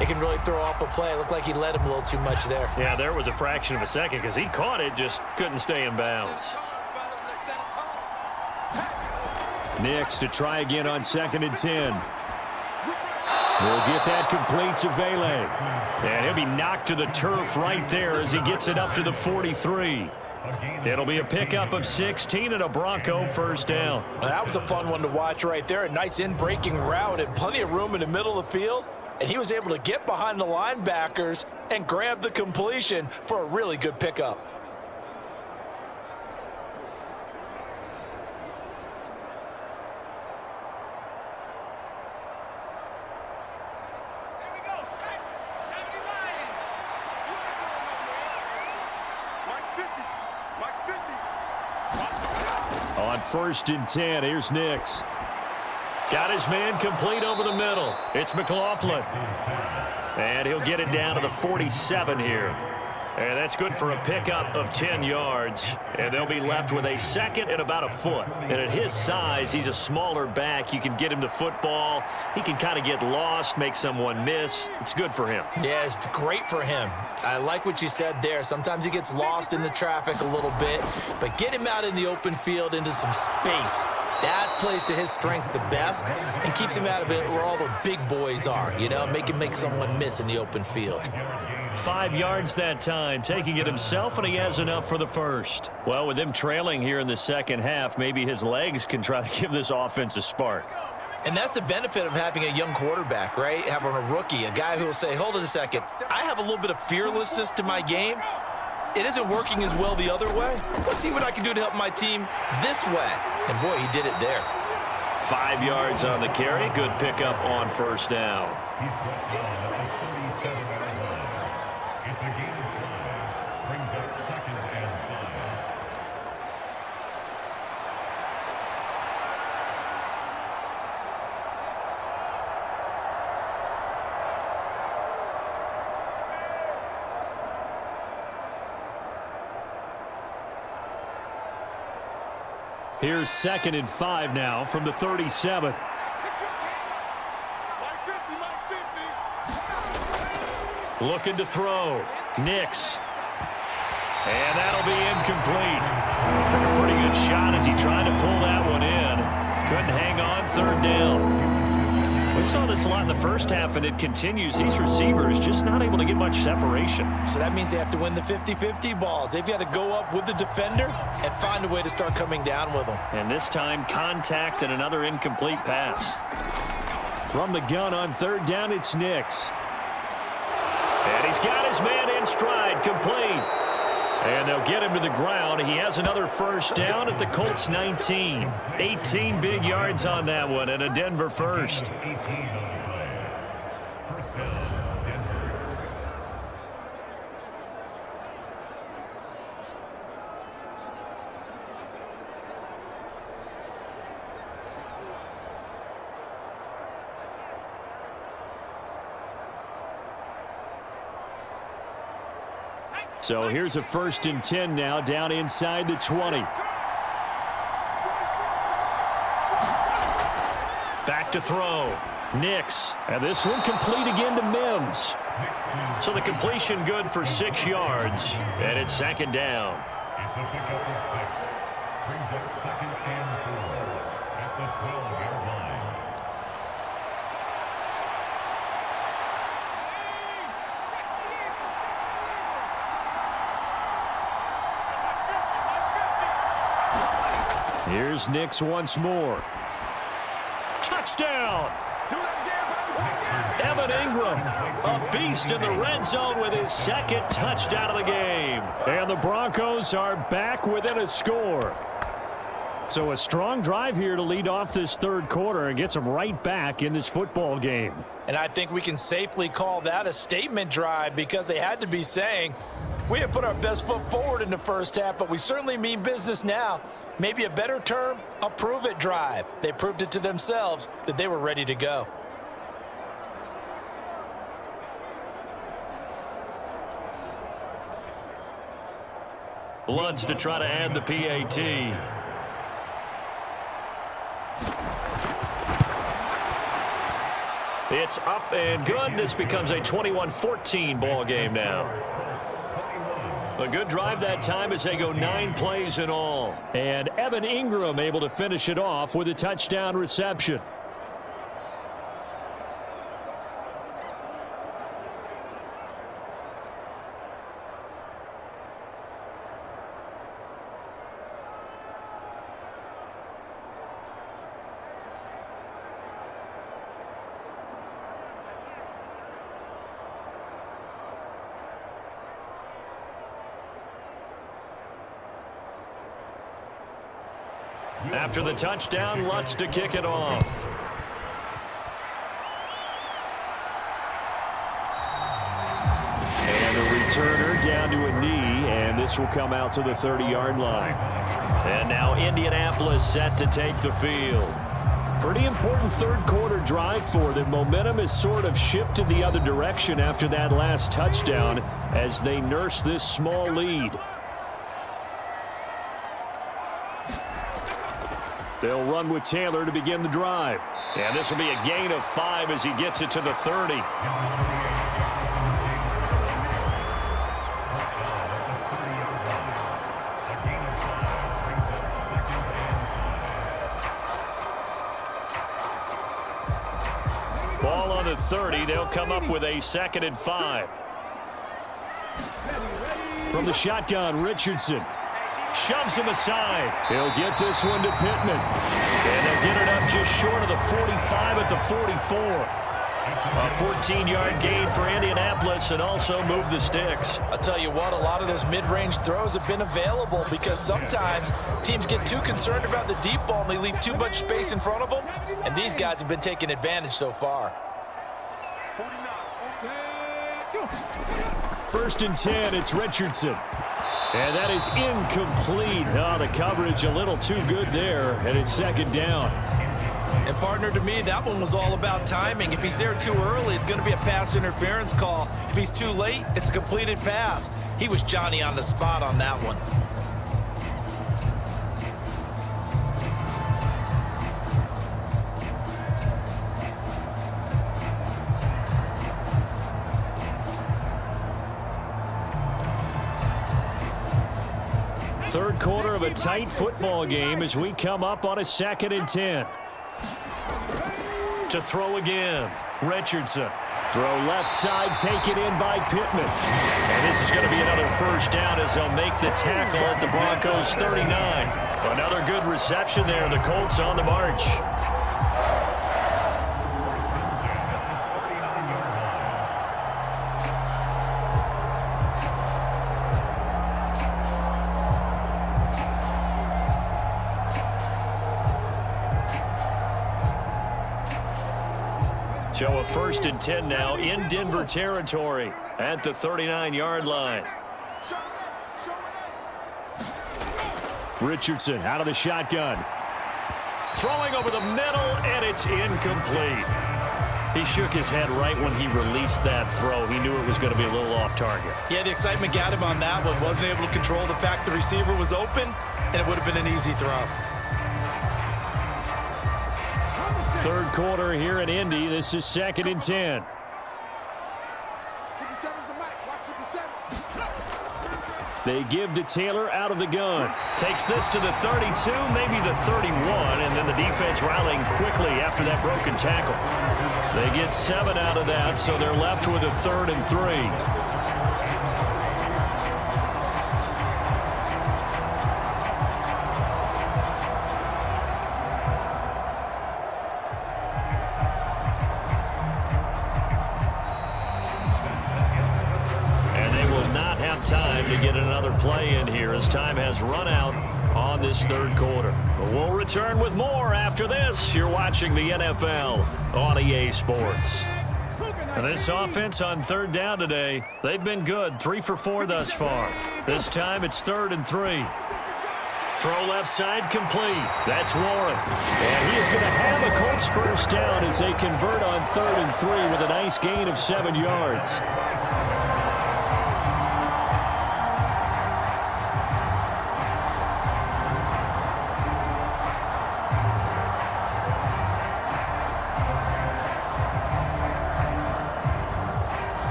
it can really throw off a play. It looked like he led him a little too much there. Yeah, there was a fraction of a second because he caught it, just couldn't stay in bounds. Nix to try again on 2nd and 10. We'll get that complete to Vele. And he'll be knocked to the turf right there as he gets it up to the 43. It'll be a pickup of 16 and a Bronco first down. Well, that was a fun one to watch right there. A nice in-breaking route and plenty of room in the middle of the field. And he was able to get behind the linebackers and grab the completion for a really good pickup. Here we go, 70 Lions. Mike 50. On 1st and 10, here's Nix. Got his man complete over the middle. It's McLaughlin. And he'll get it down to the 47 here. And that's good for a pickup of 10 yards. And they'll be left with a second and about a foot. And at his size, he's a smaller back. You can get him to football. He can kind of get lost, make someone miss. It's good for him. Yeah, it's great for him. I like what you said there. Sometimes he gets lost in the traffic a little bit. But get him out in the open field into some space. That plays to his strengths the best and keeps him out of it where all the big boys are, you know, make someone miss in the open field. 5 yards that time, taking it himself, and he has enough for the first. Well, with him trailing here in the second half, maybe his legs can try to give this offense a spark. And that's the benefit of having a young quarterback, right? Having a rookie, a guy who will say, hold it a second, I have a little bit of fearlessness to my game. It isn't working as well the other way. Let's see what I can do to help my team this way. And, boy, he did it there. 5 yards on the carry. Good pickup on first down. Here's 2nd and 5 now from the 37. Looking to throw. Nix. And that'll be incomplete. Took a pretty good shot as he tried to pull that one in. Couldn't hang on, 3rd down. We saw this a lot in the first half, and it continues. These receivers just not able to get much separation. So that means they have to win the 50-50 balls. They've got to go up with the defender and find a way to start coming down with them. And this time, contact and another incomplete pass. From the gun on 3rd down, it's Nix. And he's got his man in stride, complete. And they'll get him to the ground. He has another first down at the Colts 19. 18 big yards on that one and a Denver first. So here's a 1st and 10 now, down inside the 20. Back to throw. Nix. And this one complete again to Mims. So the completion good for 6 yards. And it's 2nd down. It's a pickup of 6. Brings up 2nd and 4 at the 12-yard line. Here's Nix once more. Touchdown! Evan Ingram, a beast in the red zone with his 2nd touchdown of the game. And the Broncos are back within a score. So a strong drive here to lead off this 3rd quarter and gets them right back in this football game. And I think we can safely call that a statement drive because they had to be saying, we didn't put our best foot forward in the first half, but we certainly mean business now. Maybe a better term, a prove-it drive. They proved it to themselves that they were ready to go. Lutz to try to add the PAT. It's up and good. This becomes a 21-14 ball game now. A good drive that time as they go 9 plays in all. And Evan Ingram able to finish it off with a touchdown reception. After the touchdown, Lutz to kick it off. And a returner down to a knee, and this will come out to the 30-yard line. And now Indianapolis set to take the field. Pretty important 3rd quarter drive for them. Momentum has sort of shifted the other direction after that last touchdown as they nurse this small lead. They'll run with Taylor to begin the drive. And this will be a gain of 5 as he gets it to the 30. Ball on the 30. They'll come up with a 2nd and 5. From the shotgun, Richardson. Shoves him aside. He'll get this one to Pittman. And they'll get it up just short of the 45 at the 44. A 14-yard gain for Indianapolis and also move the sticks. I'll tell you what, a lot of those mid-range throws have been available because sometimes teams get too concerned about the deep ball and they leave too much space in front of them. And these guys have been taking advantage so far. 1st and 10, it's Richardson. And that is incomplete. Oh, the coverage a little too good there, and it's 2nd down. And partner, to me, that one was all about timing. If he's there too early, it's going to be a pass interference call. If he's too late, it's a completed pass. He was Johnny on the spot on that one. Third quarter of a tight football game as we come up on a 2nd and 10. To throw again, Richardson. Throw left side, taken in by Pittman. And this is going to be another first down as they'll make the tackle at the Broncos 39. Another good reception there. The Colts on the march. So a 1st and 10 now in Denver territory at the 39-yard line. Richardson out of the shotgun. Throwing over the middle, and it's incomplete. He shook his head right when he released that throw. He knew it was going to be a little off target. Yeah, the excitement got him on that one. Wasn't able to control the fact the receiver was open, and it would have been an easy throw. 3rd quarter here in Indy. This is 2nd and 10. 57's the mic. Watch 57. They give to Taylor out of the gun. Takes this to the 32, maybe the 31, and then the defense rallying quickly after that broken tackle. They get 7 out of that, so they're left with a 3rd and 3. Time to get another play in here as time has run out on this 3rd quarter. But we'll return with more after this. You're watching the NFL on EA Sports. And this offense on 3rd down today, they've been good. 3 for 4 thus far. This time it's 3rd and 3. Throw left side complete. That's Warren. And he is going to have a Colts 1st down as they convert on 3rd and 3 with a nice gain of 7 yards.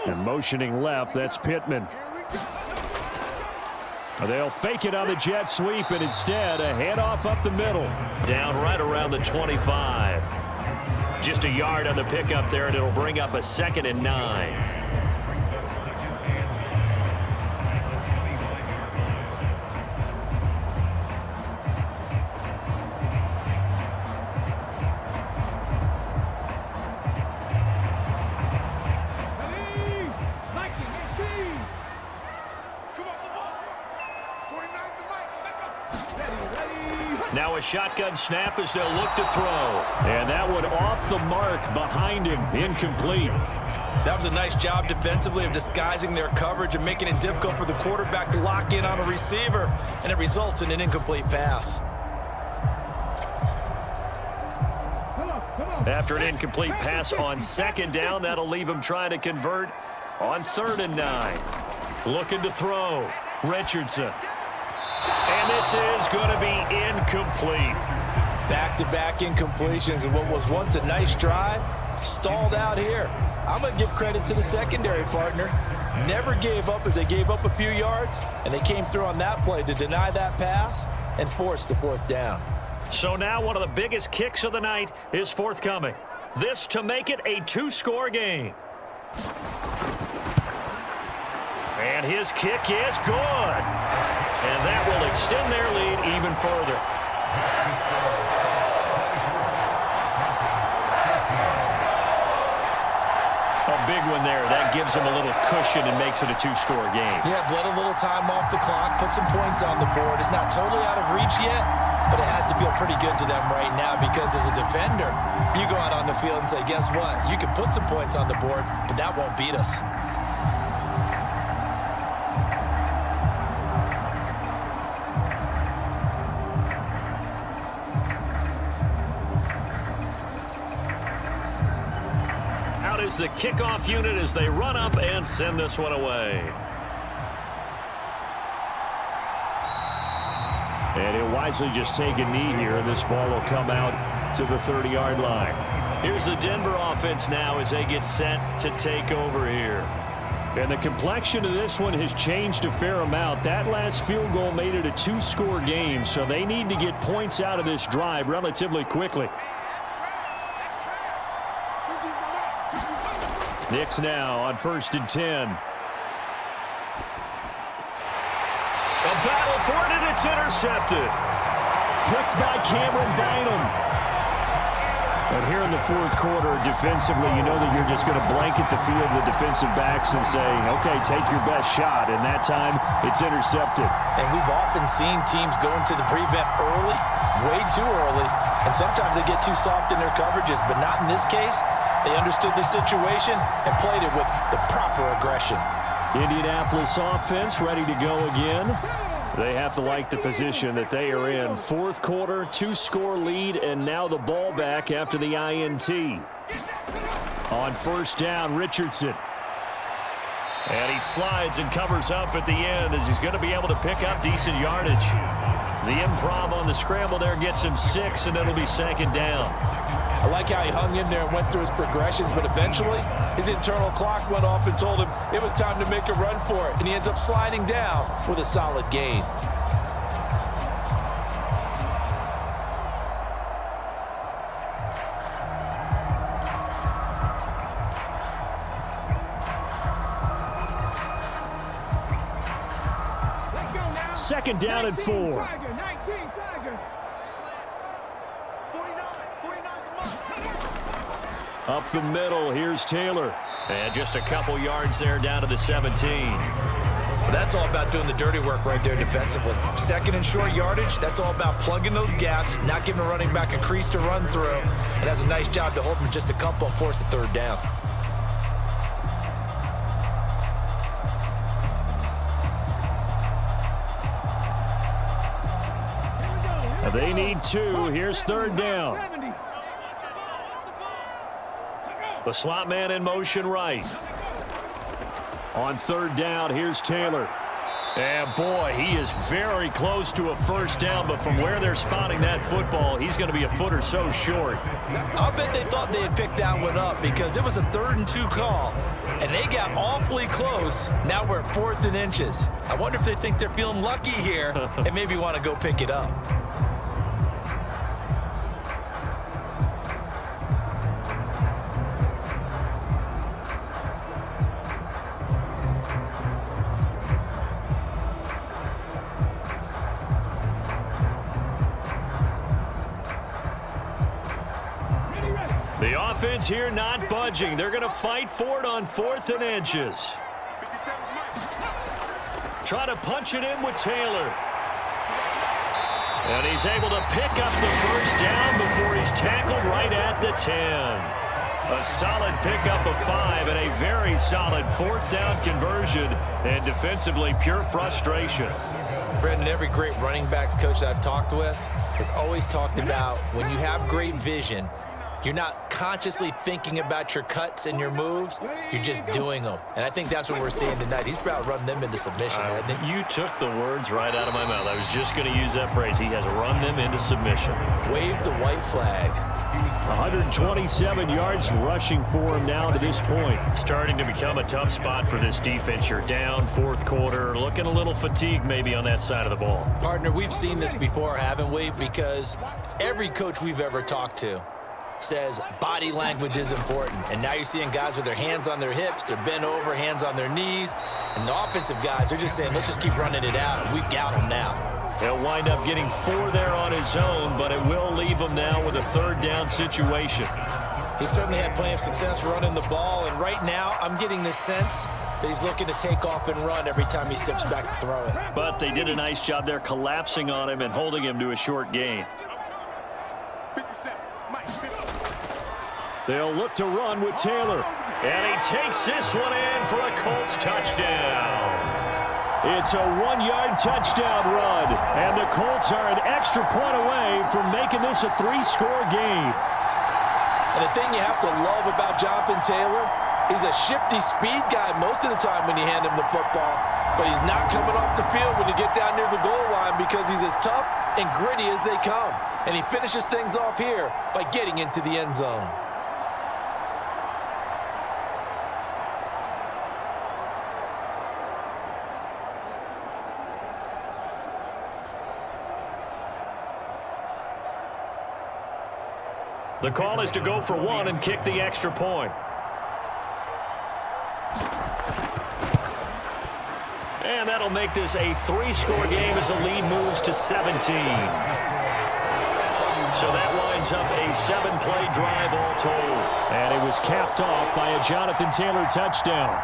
And motioning left, that's Pittman. They'll fake it on the jet sweep, and instead a handoff up the middle. Down right around the 25. Just a yard on the pickup there, and it'll bring up a 2nd and 9. Now a shotgun snap as they'll look to throw. And that one off the mark behind him. Incomplete. That was a nice job defensively of disguising their coverage and making it difficult for the quarterback to lock in on a receiver. And it results in an incomplete pass. After an incomplete pass on 2nd down, that'll leave him trying to convert on 3rd and 9. Looking to throw. Richardson. And this is going to be incomplete. Back-to-back incompletions and what was once a nice drive stalled out here. I'm going to give credit to the secondary partner. Never gave up as they gave up a few yards, and they came through on that play to deny that pass and force the 4th down. So now one of the biggest kicks of the night is forthcoming. This to make it a 2-score game. And his kick is good. And that will extend their lead even further. A big one there. That gives them a little cushion and makes it a 2-score game. Yeah, bled a little time off the clock, put some points on the board. It's not totally out of reach yet, but it has to feel pretty good to them right now because as a defender, you go out on the field and say, guess what? You can put some points on the board, but that won't beat us. Is the kickoff unit as they run up and send this one away. And he'll wisely just take a knee here, and this ball will come out to the 30-yard line. Here's the Denver offense now as they get set to take over here. And the complexion of this one has changed a fair amount. That last field goal made it a 2-score game, so they need to get points out of this drive relatively quickly. Knicks now on 1st and 10. A battle for it, and it's intercepted. Picked by Cameron Bynum. And here in the fourth quarter, defensively, you know that you're just going to blanket the field with defensive backs and say, okay, take your best shot. And that time, it's intercepted. And we've often seen teams go into the prevent early, way too early, and sometimes they get too soft in their coverages, but not in this case. They understood the situation and played it with the proper aggression. Indianapolis offense ready to go again. They have to like the position that they are in. Fourth quarter, 2-score lead, and now the ball back after the INT. On first down, Richardson. And he slides and covers up at the end as he's going to be able to pick up decent yardage. The improv on the scramble there gets him 6, and it'll be second down. I like how he hung in there and went through his progressions, but eventually his internal clock went off and told him it was time to make a run for it, and he ends up sliding down with a solid gain. Second down and 4. Up the middle, here's Taylor. And just a couple yards there down to the 17. Well, that's all about doing the dirty work right there defensively. Second and short yardage, that's all about plugging those gaps, not giving a running back a crease to run through, and that's a nice job to hold him just a couple and force a third down. They need 2. Here's third down. The slot man in motion right. On third down, here's Taylor. And boy, he is very close to a first down, but from where they're spotting that football, he's going to be a foot or so short. I'll bet they thought they had picked that one up because it was a 3rd and 2 call, and they got awfully close. Now we're at 4th and inches. I wonder if they think they're feeling lucky here and maybe want to go pick it up. The offense here not budging. They're going to fight for it on 4th and inches. Try to punch it in with Taylor. And he's able to pick up the first down before he's tackled right at the 10. A solid pickup of 5 and a very solid 4th down conversion. And defensively, pure frustration. Brendan, every great running backs coach I've talked with has always talked about when you have great vision, you're not consciously thinking about your cuts and your moves. You're just doing them. And I think that's what we're seeing tonight. He's about to run them into submission, hasn't he? You took the words right out of my mouth. I was just going to use that phrase. He has run them into submission. Wave the white flag. 127 yards rushing for him now to this point. Starting to become a tough spot for this defense. You're down fourth quarter. Looking a little fatigued maybe on that side of the ball. Partner, we've seen this before, haven't we? Because every coach we've ever talked to says body language is important. And now you're seeing guys with their hands on their hips, they're bent over, hands on their knees. And the offensive guys, they're just saying, let's just keep running it out. And we've got them now. He'll wind up getting 4 there on his own, but it will leave him now with a 3rd down situation. He certainly had plenty of success running the ball. And right now, I'm getting this sense that he's looking to take off and run every time he steps back to throw it. But they did a nice job there collapsing on him and holding him to a short gain. 57, Mike, 50. They'll look to run with Taylor. And he takes this one in for a Colts touchdown. It's a 1-yard touchdown run. And the Colts are an extra point away from making this a 3-score game. And the thing you have to love about Jonathan Taylor, he's a shifty speed guy most of the time when you hand him the football. But he's not coming off the field when you get down near the goal line because he's as tough and gritty as they come. And he finishes things off here by getting into the end zone. The call is to go for 1 and kick the extra point. And that'll make this a 3-score game as the lead moves to 17. So that winds up a 7-play drive all told. And it was capped off by a Jonathan Taylor touchdown.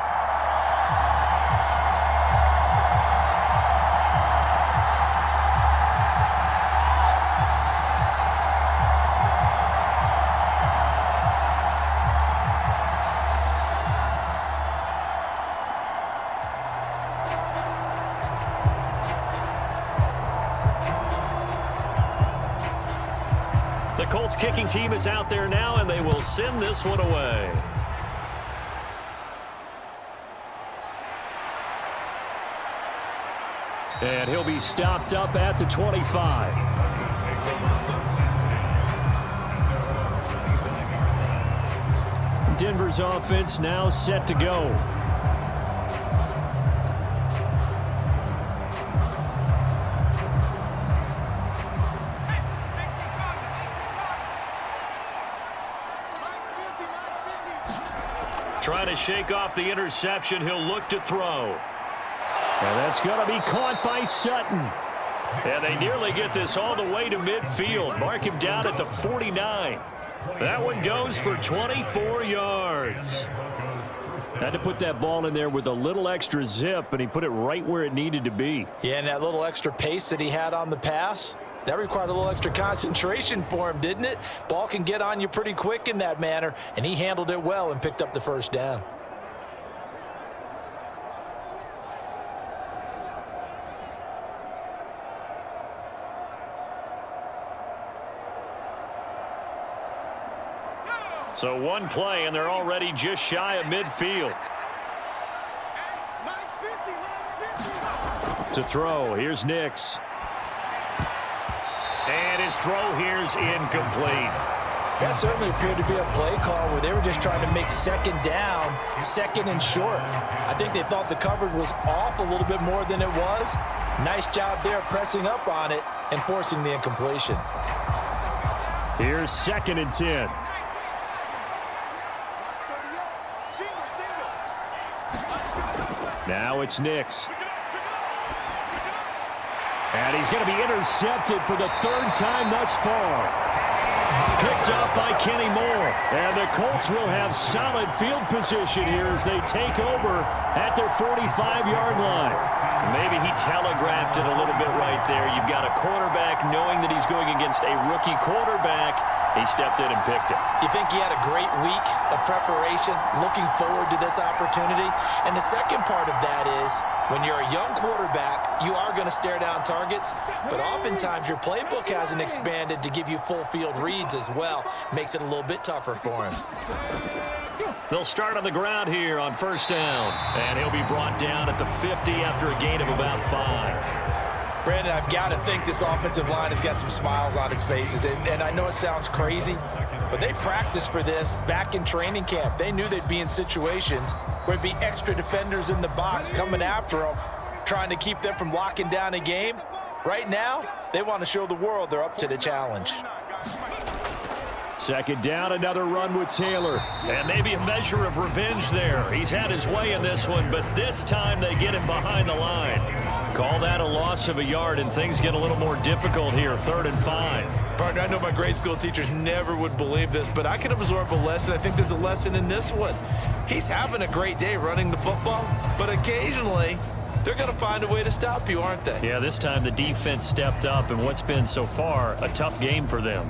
The Colts kicking team is out there now, and they will send this one away. And he'll be stopped up at the 25. Denver's offense now set to go. Trying to shake off the interception. He'll look to throw. And that's going to be caught by Sutton. And they nearly get this all the way to midfield. Mark him down at the 49. That one goes for 24 yards. Had to put that ball in there with a little extra zip, and he put it right where it needed to be. Yeah, and that little extra pace that he had on the pass, that required a little extra concentration for him, didn't it? Ball can get on you pretty quick in that manner, and he handled it well and picked up the first down. So one play, and they're already just shy of midfield. To throw, here's Nix. And his throw here's incomplete. That certainly appeared to be a play call where they were just trying to make second down, second and short. I think they thought the coverage was off a little bit more than it was. Nice job there pressing up on it and forcing the incompletion. Here's 2nd and 10. Now it's Nix. And he's going to be intercepted for the 3rd time thus far. Picked up by Kenny Moore. And the Colts will have solid field position here as they take over at their 45-yard line. Maybe he telegraphed it a little bit right there. You've got a quarterback knowing that he's going against a rookie quarterback. He stepped in and picked it. You think he had a great week of preparation, looking forward to this opportunity? And the second part of that is, when you're a young quarterback, you are going to stare down targets, but oftentimes your playbook hasn't expanded to give you full field reads as well. Makes it a little bit tougher for him. They'll start on the ground here on 1st down. And he'll be brought down at the 50 after a gain of about 5. Brandon, I've got to think this offensive line has got some smiles on its faces. And I know it sounds crazy, but they practiced for this back in training camp. They knew they'd be in situations where there'd be extra defenders in the box coming after them, trying to keep them from locking down a game. Right now, they want to show the world they're up to the challenge. 2nd down, another run with Taylor. And maybe a measure of revenge there. He's had his way in this one, but this time they get him behind the line. Call that a loss of a yard, and things get a little more difficult here. 3rd and 5. Partner, I know my grade school teachers never would believe this, but I can absorb a lesson. I think there's a lesson in this one. He's having a great day running the football, but occasionally they're going to find a way to stop you, aren't they? Yeah, this time the defense stepped up in what's been so far a tough game for them.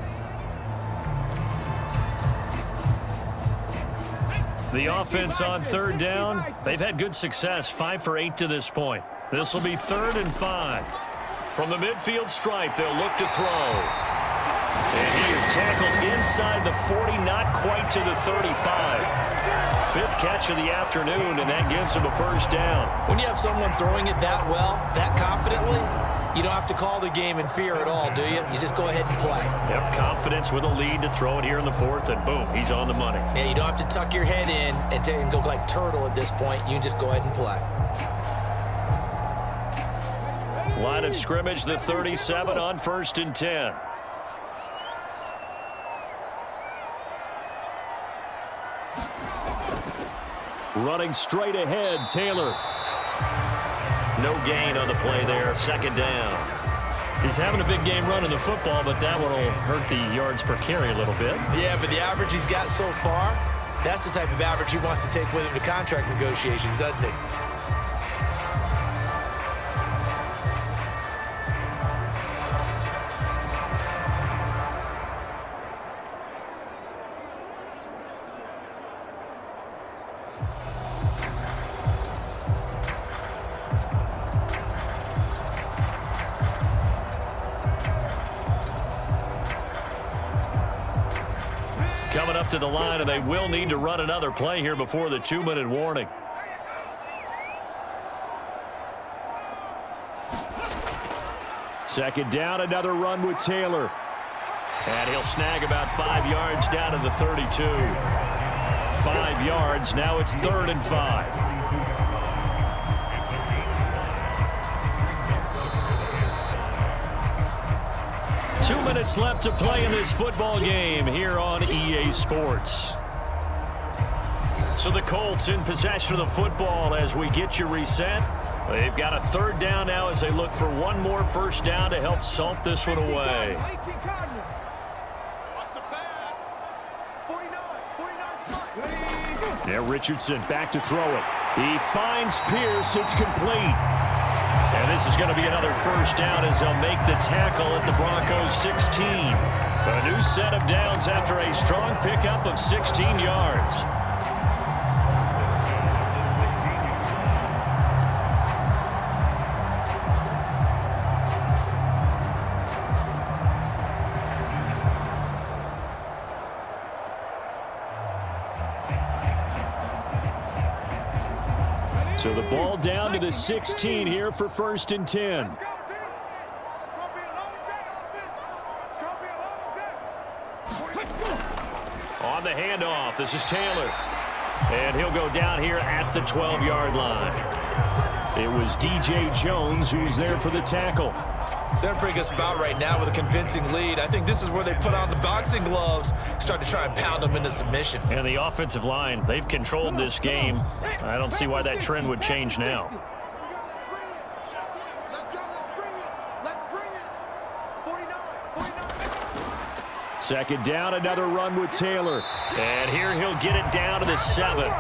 The offense on 3rd down, they've had good success, 5 for 8 to this point. This will be 3rd and 5. From the midfield stripe, they'll look to throw. And he is tackled inside the 40, not quite to the 35. 5th catch of the afternoon, and that gives him a 1st down. When you have someone throwing it that well, that confidently, you don't have to call the game in fear at all, do you? You just go ahead and play. Yep, confidence with a lead to throw it here in the 4th, and boom, he's on the money. Yeah, you don't have to tuck your head in and go like turtle at this point. You just go ahead and play. Line of scrimmage, the 37 on 1st and 10. Running straight ahead, Taylor. No gain on the play there, 2nd down. He's having a big game running the football, but that one will hurt the yards per carry a little bit. Yeah, but the average he's got so far, that's the type of average he wants to take with him to contract negotiations, doesn't he? Coming up to the line, and they will need to run another play here before the 2-minute warning. Second down, another run with Taylor. And he'll snag about 5 yards down to the 32. 5 yards, now it's 3rd and 5. Minutes left to play in this football game here on EA Sports. So the Colts in possession of the football as we get you reset. They've got a 3rd down now as they look for one more first down to help salt this one away. Now Richardson back to throw it. He finds Pierce. It's complete. And this is going to be another first down as they'll make the tackle at the Broncos 16. A new set of downs after a strong pickup of 16 yards. So the ball down to the 16 here for 1st and 10. On the handoff, this is Taylor. And he'll go down here at the 12-yard line. It was DJ Jones who was there for the tackle. They're a pretty good spot right now with a convincing lead. I think this is where they put on the boxing gloves, start to try and pound them into submission. And the offensive line, they've controlled this game. I don't see why that trend would change now. Second down, another run with Taylor. And here he'll get it down to the 7.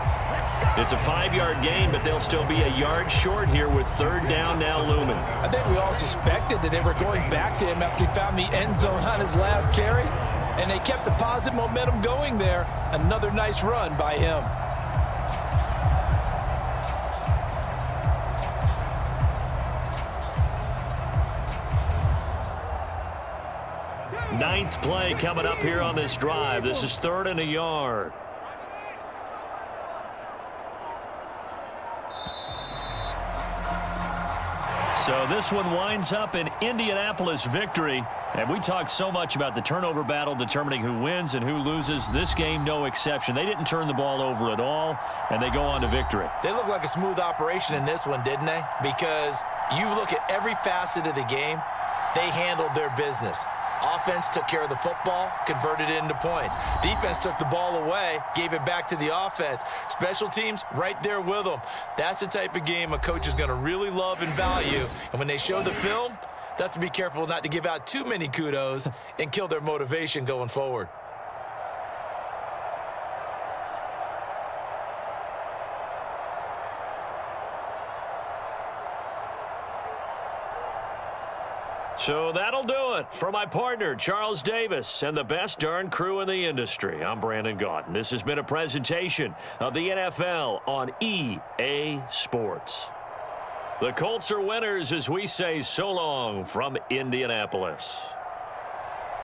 It's a 5-yard gain, but they'll still be a yard short here with 3rd down now looming. I think we all suspected that they were going back to him after he found the end zone on his last carry, and they kept the positive momentum going there. Another nice run by him. Ninth play coming up here on this drive. This is 3rd and a yard. So this one winds up an Indianapolis victory. And we talked so much about the turnover battle determining who wins and who loses. This game, no exception. They didn't turn the ball over at all, and they go on to victory. They look like a smooth operation in this one, didn't they? Because you look at every facet of the game, they handled their business. Offense took care of the football, converted it into points. Defense took the ball away, gave it back to the offense. Special teams, right there with them. That's the type of game a coach is going to really love and value. And when they show the film, they have to be careful not to give out too many kudos and kill their motivation going forward. So that'll do it for my partner, Charles Davis, and the best darn crew in the industry. I'm Brandon Gaudin. This has been a presentation of the NFL on EA Sports. The Colts are winners as we say so long from Indianapolis.